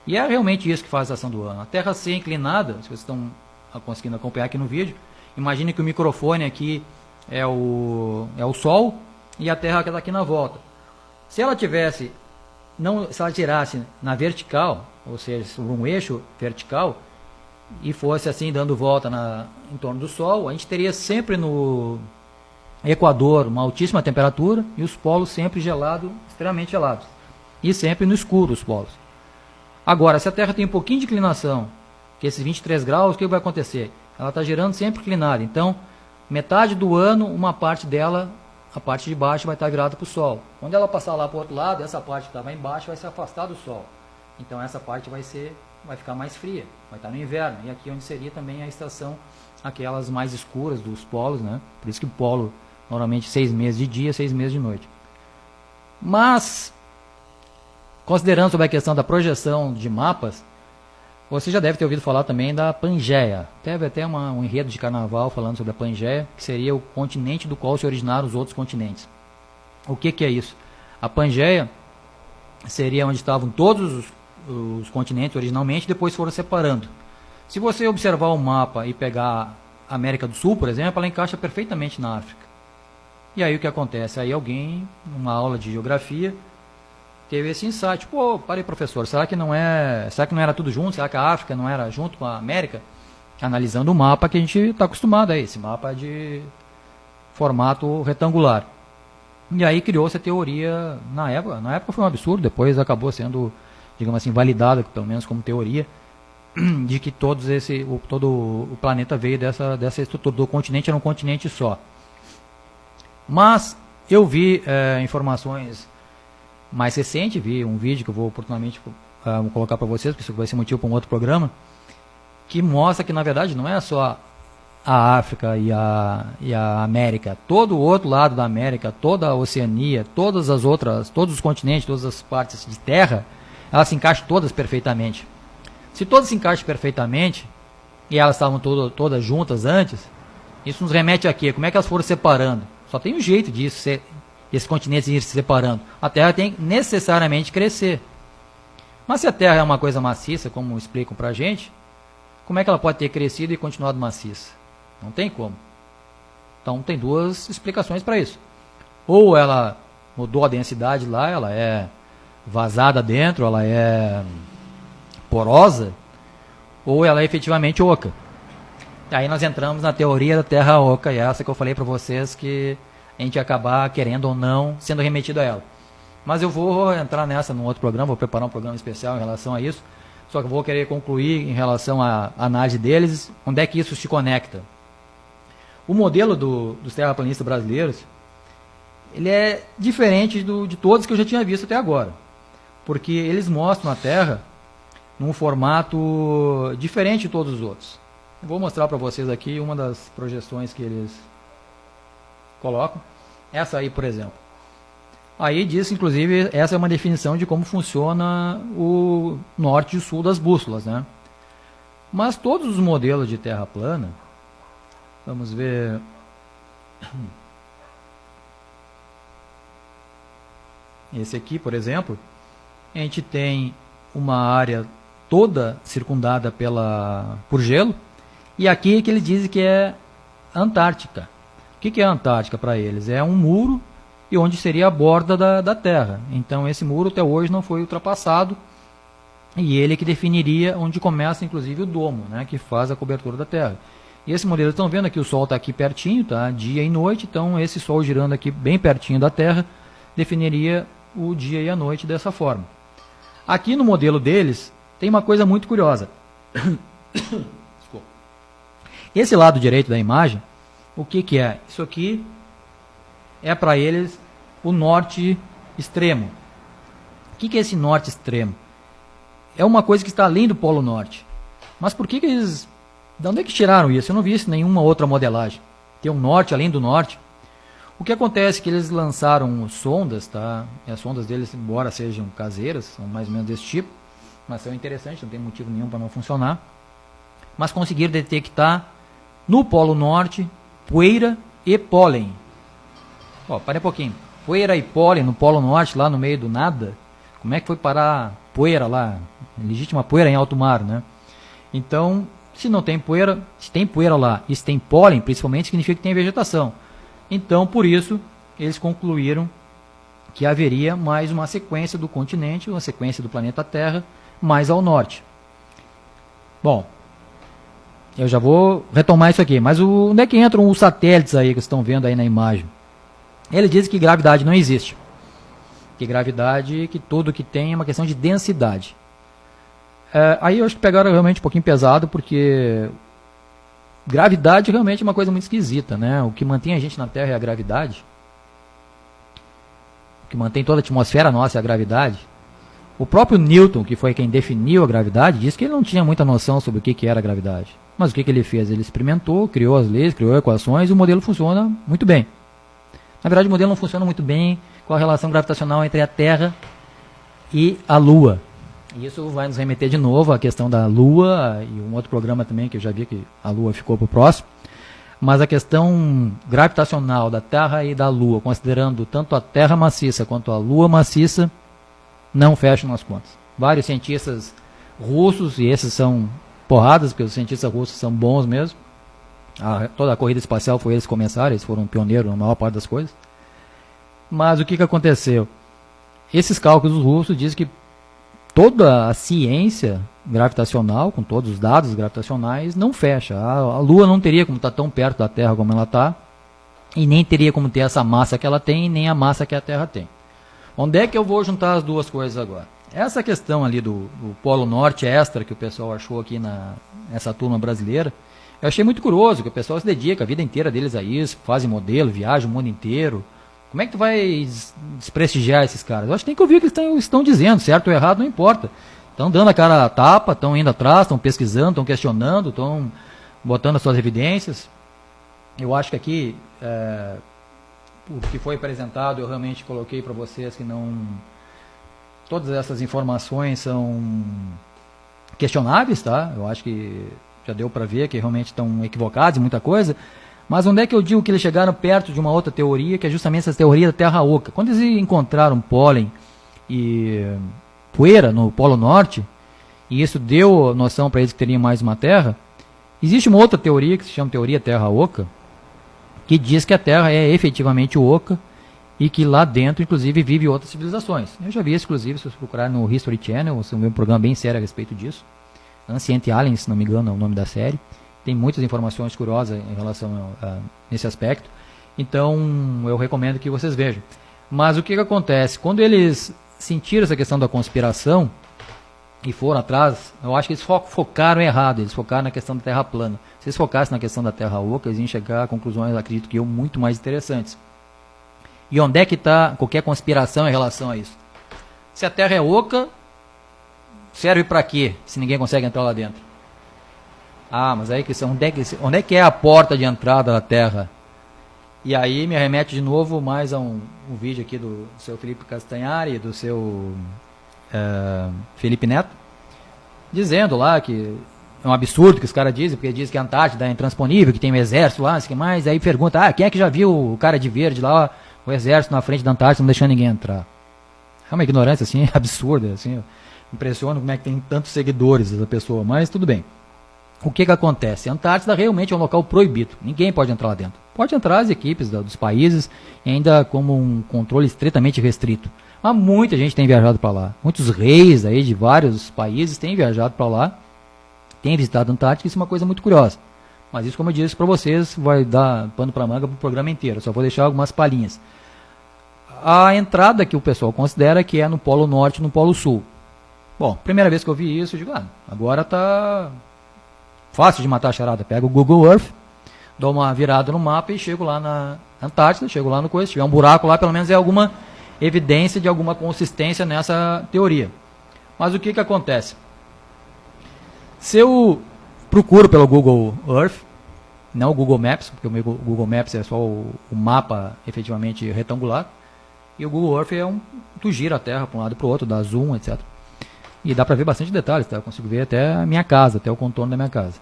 E é realmente isso que faz a ação do ano. A Terra ser inclinada, se vocês estão conseguindo acompanhar aqui no vídeo, imagine que o microfone aqui é o Sol e a Terra está aqui na volta. Se ela tivesse, se ela girasse na vertical, ou seja, sobre um eixo vertical, e fosse assim dando volta em torno do Sol, a gente teria sempre no Equador uma altíssima temperatura e os polos sempre gelados, extremamente gelados. E sempre no escuro os polos. Agora, se a Terra tem um pouquinho de inclinação, que esses 23 graus, o que vai acontecer? Ela está girando sempre inclinada. Então, metade do ano, uma parte dela, a parte de baixo, vai estar virada para o Sol. Quando ela passar lá para o outro lado, essa parte que estava embaixo vai se afastar do Sol. Então, essa parte vai ficar mais fria, vai estar no inverno. E aqui onde seria também a estação, aquelas mais escuras dos polos, né? Por isso que o polo, normalmente, 6 meses de dia, 6 meses de noite. Mas, considerando sobre a questão da projeção de mapas, você já deve ter ouvido falar também da Pangeia. Teve até um enredo de carnaval falando sobre a Pangeia, que seria o continente do qual se originaram os outros continentes. O que é isso? A Pangeia seria onde estavam todos os continentes originalmente, depois foram separando. Se você observar o mapa e pegar a América do Sul, por exemplo, ela encaixa perfeitamente na África. E aí o que acontece? Aí alguém, numa aula de geografia, teve esse insight. Pô, parei, professor, será que não era tudo junto? Será que a África não era junto com a América? Analisando o mapa que a gente está acostumado a esse mapa de formato retangular. E aí criou-se a teoria, na época foi um absurdo, depois acabou sendo, digamos assim, validada, pelo menos como teoria, de que todo o planeta veio dessa estrutura, do continente era um continente só. Mas eu vi informações mais recentes, vi um vídeo que eu vou oportunamente colocar para vocês, porque isso vai ser motivo para um outro programa, que mostra que na verdade não é só a África e a América, todo o outro lado da América, toda a Oceania, todos os continentes, todas as partes de terra, elas se encaixam todas perfeitamente. Se todas se encaixam perfeitamente, e elas estavam todas juntas antes, Isso nos remete a quê? Como é que elas foram separando? Só tem um jeito disso, esses continentes irem se separando. A Terra tem que necessariamente crescer. Mas se a Terra é uma coisa maciça, como explicam pra gente, como é que ela pode ter crescido e continuado maciça? Não tem como. Então tem duas explicações para isso. Ou ela mudou a densidade lá, ela é vazada dentro, ela é porosa, ou ela é efetivamente oca. Aí nós entramos na teoria da Terra oca, e essa que eu falei para vocês que a gente ia acabar, querendo ou não, sendo remetido a ela. Mas eu vou entrar nessa num outro programa, vou preparar um programa especial em relação a isso, só que eu vou querer concluir em relação à análise deles, onde é que isso se conecta. O modelo dos terraplanistas brasileiros, ele é diferente de todos que eu já tinha visto até agora, porque eles mostram a Terra num formato diferente de todos os outros. Eu vou mostrar para vocês aqui uma das projeções que eles colocam. Essa aí, por exemplo. Aí diz, inclusive, essa é uma definição de como funciona o norte e o sul das bússolas, né? Mas todos os modelos de Terra plana, vamos ver... Esse aqui, por exemplo, a gente tem uma área toda circundada por gelo, e aqui é que ele diz que é Antártica. O que é a Antártica para eles? É um muro e onde seria a borda da Terra. Então esse muro até hoje não foi ultrapassado, e ele que definiria onde começa inclusive o domo, né, que faz a cobertura da Terra. E esse modelo, estão vendo aqui, o Sol está aqui pertinho, tá? Dia e noite, então esse Sol girando aqui bem pertinho da Terra definiria o dia e a noite dessa forma. Aqui no modelo deles tem uma coisa muito curiosa. Esse lado direito da imagem, o que é? Isso aqui é para eles o norte extremo. O que é esse norte extremo? É uma coisa que está além do Polo Norte. Mas por que eles... De onde é que tiraram isso? Eu não vi isso em nenhuma outra modelagem. Tem um norte além do norte. O que acontece é que eles lançaram sondas, tá? E as sondas deles, embora sejam caseiras, são mais ou menos desse tipo, mas são interessantes, não tem motivo nenhum para não funcionar. Mas conseguiram detectar no Polo Norte poeira e pólen. Ó, parei um pouquinho. Poeira e pólen no Polo Norte, lá no meio do nada. Como é que foi parar poeira lá? Legítima poeira em alto mar, né? Então, se não tem poeira, se tem poeira lá e se tem pólen, principalmente, significa que tem vegetação. Então, por isso, eles concluíram que haveria mais uma sequência do continente, uma sequência do planeta Terra, mais ao norte. Bom, eu já vou retomar isso aqui, mas onde é que entram os satélites aí que vocês estão vendo aí na imagem? Ele diz que gravidade não existe. Que gravidade, que tudo que tem é uma questão de densidade. Aí eu acho que pegaram realmente um pouquinho pesado, porque gravidade realmente é uma coisa muito esquisita, né? O que mantém a gente na Terra é a gravidade. O que mantém toda a atmosfera nossa é a gravidade. O próprio Newton, que foi quem definiu a gravidade, disse que ele não tinha muita noção sobre o que era a gravidade. Mas o que ele fez? Ele experimentou, criou as leis, criou equações e o modelo funciona muito bem. Na verdade, o modelo não funciona muito bem com a relação gravitacional entre a Terra e a Lua. E isso vai nos remeter de novo à questão da Lua e um outro programa também que eu já vi que a Lua ficou para o próximo. Mas a questão gravitacional da Terra e da Lua, considerando tanto a Terra maciça quanto a Lua maciça, não fecham nas contas. Vários cientistas russos, e esses são porradas, porque os cientistas russos são bons mesmo. Toda a corrida espacial foi eles que começaram, eles foram pioneiros na maior parte das coisas. Mas o que aconteceu? Esses cálculos russos dizem que toda a ciência gravitacional, com todos os dados gravitacionais, não fecha. A Lua não teria como estar tão perto da Terra como ela está, e nem teria como ter essa massa que ela tem, nem a massa que a Terra tem. Onde é que eu vou juntar as duas coisas agora? Essa questão ali do Polo Norte extra, que o pessoal achou aqui nessa turma brasileira, eu achei muito curioso, que o pessoal se dedica a vida inteira deles a isso, fazem modelo, viajam o mundo inteiro. Como é que tu vai desprestigiar esses caras? Eu acho que tem que ouvir o que eles estão dizendo, certo ou errado, não importa. Estão dando a cara a tapa, estão indo atrás, estão pesquisando, estão questionando, estão botando as suas evidências. Eu acho que aqui, o que foi apresentado, eu realmente coloquei para vocês que não... Todas essas informações são questionáveis, tá? Eu acho que já deu para ver que realmente estão equivocados em muita coisa. Mas onde é que eu digo que eles chegaram perto de uma outra teoria, que é justamente essa teoria da Terra Oca? Quando eles encontraram pólen e poeira no Polo Norte, e isso deu noção para eles que teriam mais uma Terra, existe uma outra teoria que se chama teoria Terra Oca, que diz que a Terra é efetivamente oca e que lá dentro, inclusive, vive outras civilizações. Eu já vi isso, inclusive, se você procurar no History Channel, você vê um programa bem sério a respeito disso. Ancient Aliens, se não me engano, é o nome da série. Tem muitas informações curiosas em relação a nesse aspecto. Então, eu recomendo que vocês vejam. Mas o que acontece? Quando eles sentiram essa questão da conspiração e foram atrás, eu acho que eles focaram errado. Eles focaram na questão da Terra plana. Se eles focassem na questão da Terra oca, eles iam chegar a conclusões, acredito que eu, muito mais interessantes. E onde é que está qualquer conspiração em relação a isso? Se a Terra é oca, serve para quê, se ninguém consegue entrar lá dentro? Ah, mas aí onde é que é a porta de entrada da Terra? E aí me remete de novo mais a um vídeo aqui do seu Felipe Castanhari e do seu Felipe Neto, dizendo lá que é um absurdo que os caras dizem, porque diz que a Antártida é intransponível, que tem um exército lá, não sei o que mais. Aí pergunta, quem é que já viu o cara de verde lá, o exército na frente da Antártida não deixando ninguém entrar? É uma ignorância assim absurda, assim, impressiona como é que tem tantos seguidores essa pessoa, mas tudo bem. O que acontece? A Antártida realmente é um local proibido, ninguém pode entrar lá dentro. Pode entrar as equipes dos países, ainda como um controle estritamente restrito. Mas muita gente tem viajado para lá, muitos reis aí de vários países têm viajado para lá, têm visitado a Antártida, isso é uma coisa muito curiosa. Mas isso, como eu disse para vocês, vai dar pano para manga para o programa inteiro, só vou deixar algumas palhinhas. A entrada que o pessoal considera que é no Polo Norte e no Polo Sul. Bom, primeira vez que eu vi isso, eu digo, agora tá fácil de matar a charada. Pego o Google Earth, dou uma virada no mapa e chego lá na Antártida, chego lá no coisa. Se tiver um buraco lá, pelo menos é alguma evidência de alguma consistência nessa teoria. Mas o que acontece? Se eu procuro pelo Google Earth, não o Google Maps, porque o meu Google Maps é só o mapa efetivamente retangular, e o Google Earth tu gira a Terra para um lado e para o outro, dá zoom, etc. E dá para ver bastante detalhes, tá? Eu consigo ver até a minha casa, até o contorno da minha casa.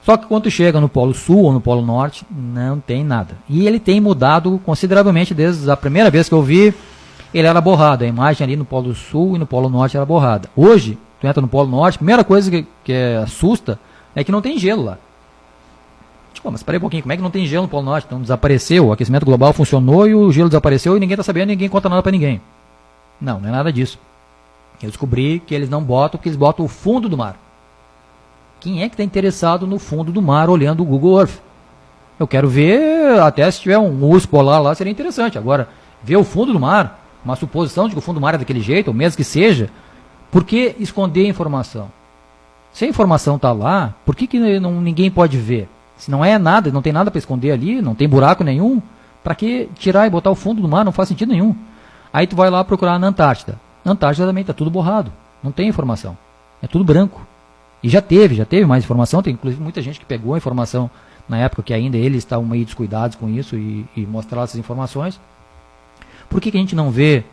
Só que quando chega no Polo Sul ou no Polo Norte, não tem nada. E ele tem mudado consideravelmente desde a primeira vez que eu vi, ele era borrado. A imagem ali no Polo Sul e no Polo Norte era borrada. Hoje, tu entra no Polo Norte, a primeira coisa que assusta é que não tem gelo lá. Tipo, mas espera aí um pouquinho, como é que não tem gelo no Polo Norte? Então desapareceu, o aquecimento global funcionou e o gelo desapareceu e ninguém está sabendo, ninguém conta nada para ninguém. Não é nada disso. Eu descobri que eles não botam, porque eles botam o fundo do mar. Quem é que está interessado no fundo do mar olhando o Google Earth? Eu quero ver, até se tiver um urso polar lá, seria interessante. Agora, ver o fundo do mar, uma suposição de que o fundo do mar é daquele jeito, ou mesmo que seja, por que esconder a informação? Se a informação está lá, por que ninguém pode ver? Se não é nada, não tem nada para esconder ali, não tem buraco nenhum, para que tirar e botar o fundo do mar? Não faz sentido nenhum. Aí tu vai lá procurar na Antártida. Na Antártida também está tudo borrado, não tem informação, é tudo branco. E já teve mais informação, tem inclusive muita gente que pegou a informação na época que ainda eles estavam meio descuidados com isso e mostraram essas informações. Por que a gente não vê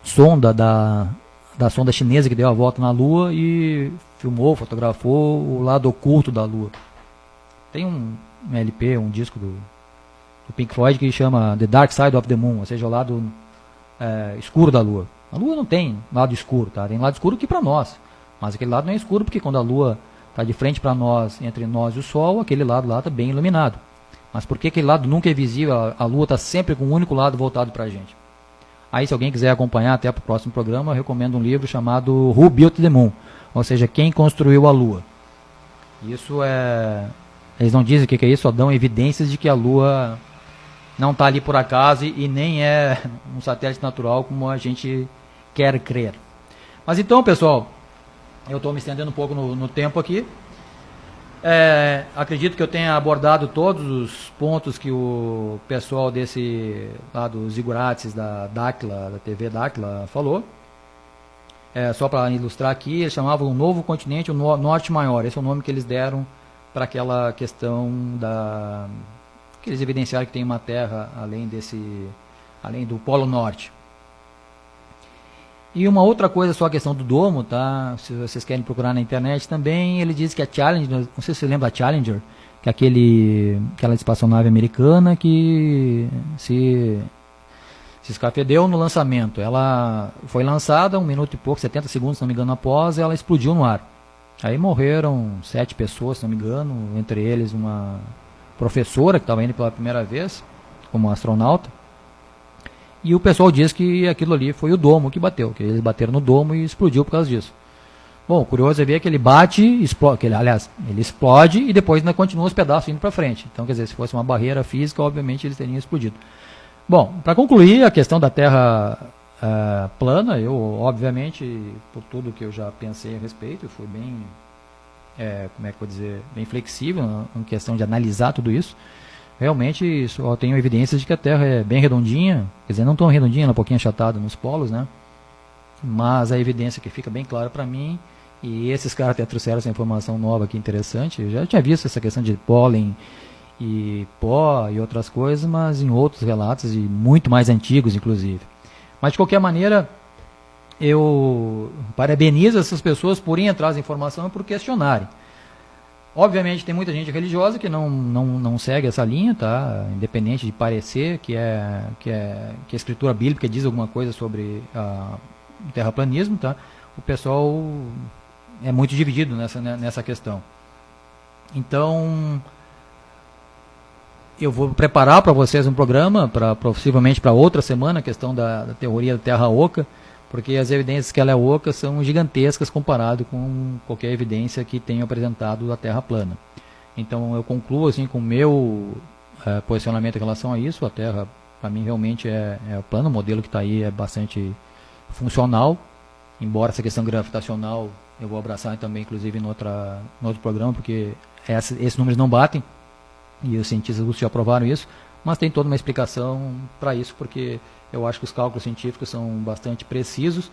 sonda da sonda chinesa que deu a volta na Lua e filmou, fotografou o lado oculto da Lua? Tem um LP, um disco do Pink Floyd que chama The Dark Side of the Moon, ou seja, o lado escuro da Lua. A Lua não tem lado escuro, tá? Tem lado escuro aqui para nós, mas aquele lado não é escuro porque quando a Lua está de frente para nós, entre nós e o Sol, aquele lado lá está bem iluminado. Mas por que aquele lado nunca é visível? A Lua está sempre com um único lado voltado para a gente. Aí se alguém quiser acompanhar até para o próximo programa, eu recomendo um livro chamado Who Built the Moon, ou seja, quem construiu a Lua. Isso eles não dizem o que é isso, só dão evidências de que a Lua não está ali por acaso e nem é um satélite natural como a gente quer crer. Mas então, pessoal, eu estou me estendendo um pouco no tempo aqui. Acredito que eu tenha abordado todos os pontos que o pessoal lá dos Zigurates da Dáquila, da TV Dáquila, falou. Só para ilustrar aqui, eles chamavam o novo continente, o Norte Maior. Esse é o nome que eles deram para aquela questão que eles evidenciaram que tem uma terra além do Polo Norte. E uma outra coisa, só a questão do domo, tá? Se vocês querem procurar na internet também, ele diz que a Challenger, não sei se você lembra da Challenger, que é aquela espaçonave americana que se escafedeu no lançamento. Ela foi lançada 1 minuto e pouco, 70 segundos, se não me engano, após, ela explodiu no ar. Aí morreram 7 pessoas, se não me engano, entre eles uma professora que estava indo pela primeira vez, como astronauta. E o pessoal diz que aquilo ali foi o domo que bateu, que eles bateram no domo e explodiu por causa disso. Bom, o curioso é ver que ele bate, explode, ele explode e depois ainda continua os pedaços indo para frente. Então, quer dizer, se fosse uma barreira física, obviamente eles teriam explodido. Bom, para concluir a questão da Terra plana, eu, obviamente, por tudo que eu já pensei a respeito, fui bem, como é que eu vou dizer, bem flexível em questão de analisar tudo isso. Realmente, só tenho evidências de que a Terra é bem redondinha, quer dizer, não tão redondinha, ela é um pouquinho achatada nos polos, né? Mas a evidência que fica bem clara para mim, e esses caras até trouxeram essa informação nova aqui interessante, eu já tinha visto essa questão de pólen e pó e outras coisas, mas em outros relatos, e muito mais antigos, inclusive. Mas, de qualquer maneira, eu parabenizo essas pessoas por irem atrás da informação e por questionarem. Obviamente tem muita gente religiosa que não segue essa linha, tá? Independente de parecer que a escritura bíblica diz alguma coisa sobre o terraplanismo, tá? O pessoal é muito dividido nessa questão. Então, eu vou preparar para vocês um programa, possivelmente para outra semana, a questão da teoria da Terra oca, porque as evidências que ela é oca são gigantescas comparado com qualquer evidência que tenha apresentado da Terra plana. Então eu concluo assim com o meu posicionamento em relação a isso. A Terra, para mim, realmente é plana. O modelo que está aí é bastante funcional, embora essa questão gravitacional eu vou abraçar também, inclusive, no outro programa, porque esses números não batem, e os cientistas já provaram isso, mas tem toda uma explicação para isso, porque eu acho que os cálculos científicos são bastante precisos.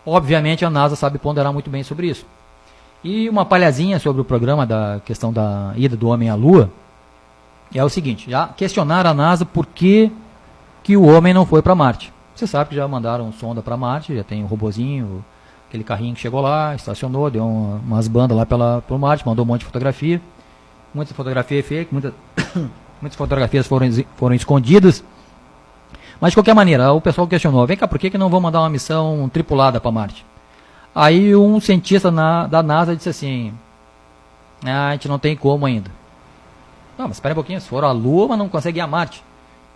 Obviamente a NASA sabe ponderar muito bem sobre isso. E uma palhazinha sobre o programa da questão da ida do homem à Lua é o seguinte: já questionaram a NASA por que o homem não foi para Marte. Você sabe que já mandaram sonda para Marte, já tem um robozinho, aquele carrinho que chegou lá, estacionou, deu umas bandas lá por Marte, mandou um monte de fotografia. Muita fotografia é fake, muitas fotografias foram escondidas. Mas, de qualquer maneira, o pessoal questionou: vem cá, por que não vão mandar uma missão tripulada para Marte? Aí um cientista da NASA disse assim: a gente não tem como ainda. Não, mas espera um pouquinho, se for a Lua, mas não consegue ir a Marte.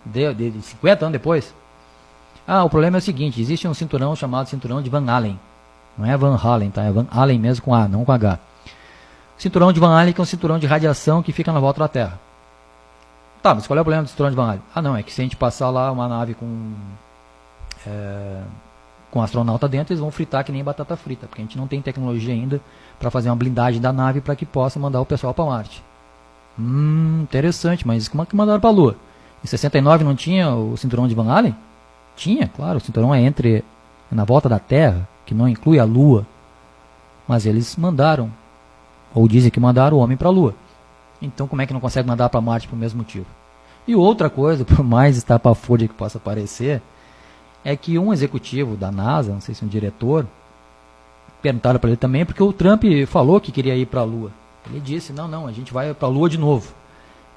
De 50 anos depois. O problema é o seguinte: existe um cinturão chamado cinturão de Van Allen. Não é Van Halen, tá? É Van Allen mesmo com A, não com H. O cinturão de Van Allen que é um cinturão de radiação que fica na volta da Terra. Tá, mas qual é o problema do cinturão de Van Allen? Não, é que se a gente passar lá uma nave com um astronauta dentro, eles vão fritar que nem batata frita, porque a gente não tem tecnologia ainda para fazer uma blindagem da nave para que possa mandar o pessoal para Marte. Interessante, mas como é que mandaram para a Lua? Em 69 não tinha o cinturão de Van Allen? Tinha, claro, o cinturão é na volta da Terra, que não inclui a Lua, mas eles mandaram, ou dizem que mandaram o homem para a Lua. Então como é que não consegue mandar para Marte por mesmo motivo? E outra coisa, por mais estapafúrdia que possa parecer, é que um executivo da NASA, não sei se um diretor, perguntaram para ele também, porque o Trump falou que queria ir para a Lua. Ele disse: não, a gente vai para a Lua de novo.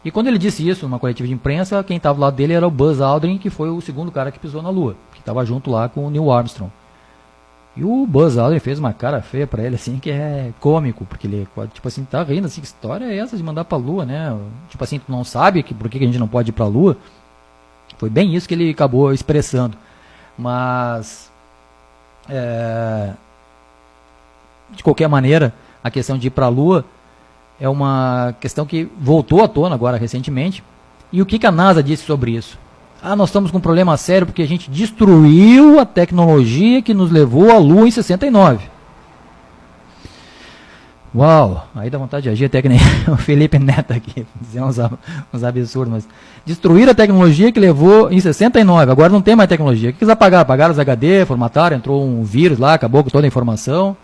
E quando ele disse isso numa coletiva de imprensa, quem estava do lado dele era o Buzz Aldrin, que foi o segundo cara que pisou na Lua, que estava junto lá com o Neil Armstrong. E o Buzz Aldrin fez uma cara feia pra ele, assim, que é cômico, porque ele, tipo assim, tá rindo, assim, que história é essa de mandar pra Lua, né? Tipo assim, tu não sabe por que a gente não pode ir pra Lua? Foi bem isso que ele acabou expressando. Mas, de qualquer maneira, a questão de ir pra Lua é uma questão que voltou à tona agora recentemente. E o que a NASA disse sobre isso? Nós estamos com um problema sério porque a gente destruiu a tecnologia que nos levou à Lua em 69. Uau, aí dá vontade de agir até que nem o Felipe Neto aqui, dizer uns absurdos, mas destruíram a tecnologia que levou em 69, agora não tem mais tecnologia. O que eles apagaram? Apagaram os HD, formataram, entrou um vírus lá, acabou com toda a informação.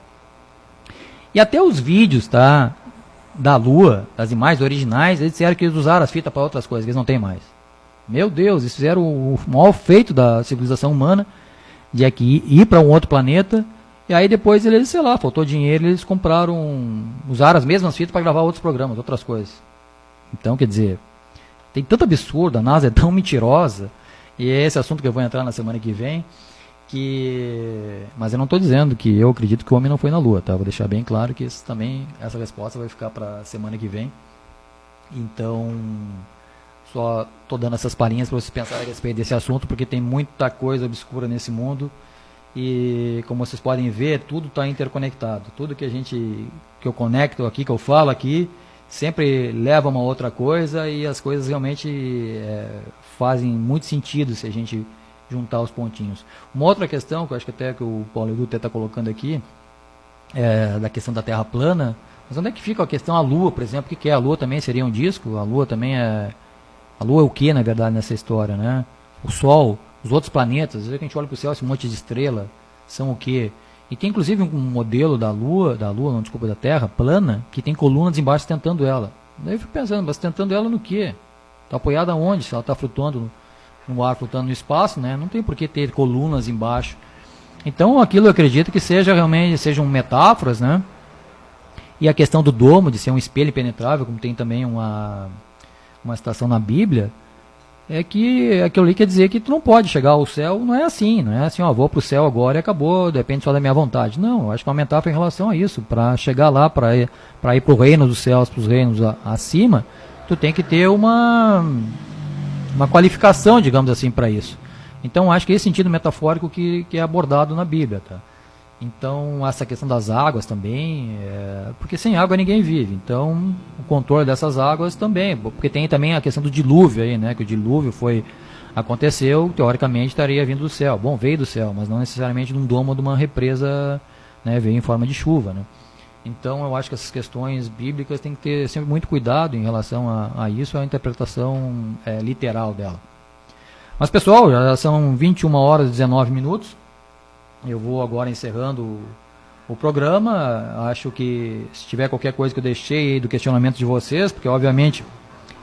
E até os vídeos, tá, da Lua, das imagens originais, eles disseram que eles usaram as fitas para outras coisas, que eles não têm mais. Meu Deus, eles fizeram o maior feito da civilização humana de aqui ir para um outro planeta, e aí depois eles, sei lá, faltou dinheiro, eles usaram as mesmas fitas para gravar outros programas, outras coisas. Então, quer dizer, tem tanto absurdo, a NASA é tão mentirosa, e é esse assunto que eu vou entrar na semana que vem, mas eu não estou dizendo que eu acredito que o homem não foi na Lua, tá? Vou deixar bem claro que essa resposta vai ficar para a semana que vem. Então, só estou dando essas palhinhas para vocês pensarem a respeito desse assunto, porque tem muita coisa obscura nesse mundo, e como vocês podem ver, tudo está interconectado. Tudo que eu conecto aqui, que eu falo aqui, sempre leva a uma outra coisa, e as coisas realmente fazem muito sentido se a gente juntar os pontinhos. Uma outra questão, que eu acho que até que o Paulo Edu está colocando aqui, da questão da Terra plana, mas onde é que fica a questão a Lua, por exemplo? O que é? A Lua também seria um disco? A Lua também é... A Lua é o que, na verdade, nessa história, né? O Sol, os outros planetas, às vezes a gente olha para o céu, esse monte de estrela, são o que? E tem inclusive um modelo da Terra plana, que tem colunas embaixo sustentando ela. Daí eu fico pensando, mas sustentando ela no quê? Está apoiada aonde? Se ela está flutuando no ar, flutuando no espaço, né? Não tem por que ter colunas embaixo. Então aquilo eu acredito que sejam metáforas, né? E a questão do domo, de ser um espelho impenetrável, como tem também uma citação na Bíblia, é que aquilo ali quer dizer que tu não pode chegar ao céu, não é assim, ó, vou pro céu agora e acabou, depende só da minha vontade. Não, eu acho que é uma metáfora em relação a isso, para chegar lá, para ir pro reino dos céus, para os reinos acima, tu tem que ter uma qualificação, digamos assim, para isso. Então acho que esse sentido metafórico que é abordado na Bíblia, tá? Então essa questão das águas também, porque sem água ninguém vive, então o controle dessas águas também, porque tem também a questão do dilúvio aí, né, que o dilúvio aconteceu, teoricamente estaria vindo do céu, bom, veio do céu, mas não necessariamente de um domo ou de uma represa, né, veio em forma de chuva, né. Então eu acho que essas questões bíblicas tem que ter sempre muito cuidado em relação a isso, a interpretação literal dela. Mas pessoal, já são 21 horas e 19 minutos, eu vou agora encerrando o programa. Acho que se tiver qualquer coisa que eu deixei aí do questionamento de vocês, porque obviamente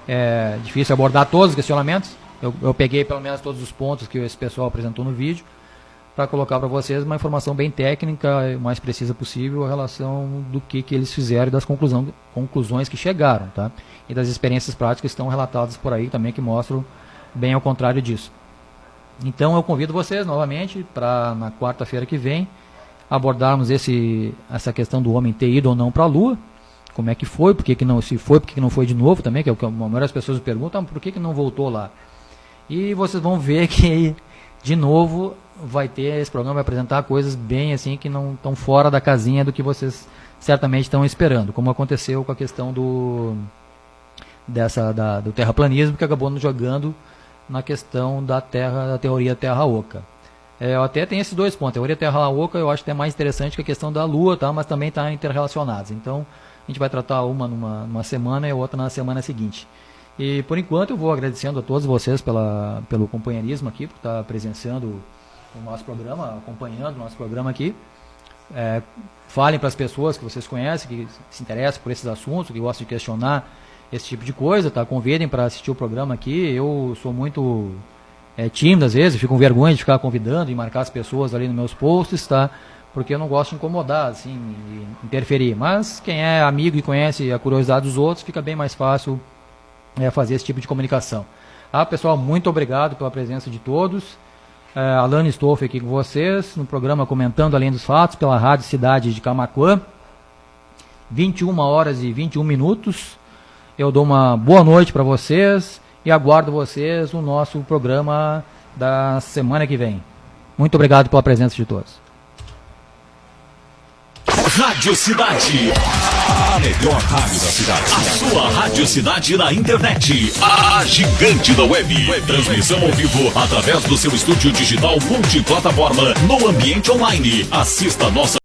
é difícil abordar todos os questionamentos, eu peguei pelo menos todos os pontos que esse pessoal apresentou no vídeo, para colocar para vocês uma informação bem técnica, o mais precisa possível, em relação do que eles fizeram e das conclusões que chegaram, tá? E das experiências práticas que estão relatadas por aí também, que mostram bem ao contrário disso. Então eu convido vocês novamente para na quarta-feira que vem abordarmos essa questão do homem ter ido ou não para a Lua, como é que foi, por que não, se foi, por que não foi de novo também, que é o que a maioria das pessoas me perguntam, por que não voltou lá? E vocês vão ver que de novo esse programa vai apresentar coisas bem assim que não estão fora da casinha do que vocês certamente estão esperando, como aconteceu com a questão do terraplanismo, que acabou nos jogando na questão da teoria Terra Oca. Eu até tenho esses dois pontos. A teoria Terra Oca eu acho até mais interessante que a questão da Lua, tá? Mas também está interrelacionados. Então a gente vai tratar uma numa semana e a outra na semana seguinte. E por enquanto eu vou agradecendo a todos vocês pelo companheirismo aqui, por estar presenciando o nosso programa, acompanhando o nosso programa aqui. Falem para as pessoas que vocês conhecem, que se interessam por esses assuntos, que gostam de questionar esse tipo de coisa, tá? Convidem para assistir o programa aqui. Eu sou muito tímido às vezes, fico com vergonha de ficar convidando e marcar as pessoas ali nos meus posts, tá? Porque eu não gosto de incomodar, assim, de interferir. Mas quem é amigo e conhece a curiosidade dos outros, fica bem mais fácil fazer esse tipo de comunicação. Tá, pessoal? Muito obrigado pela presença de todos. Alane Stolf aqui com vocês, no programa Comentando Além dos Fatos, pela Rádio Cidade de Camaquã. 21 horas e 21 minutos. Eu dou uma boa noite para vocês e aguardo vocês no nosso programa da semana que vem. Muito obrigado pela presença de todos. Rádio Cidade, a melhor rádio da cidade. A sua Rádio Cidade na internet, a gigante da web. Transmissão ao vivo através do seu estúdio digital multiplataforma no ambiente online. Assista nossa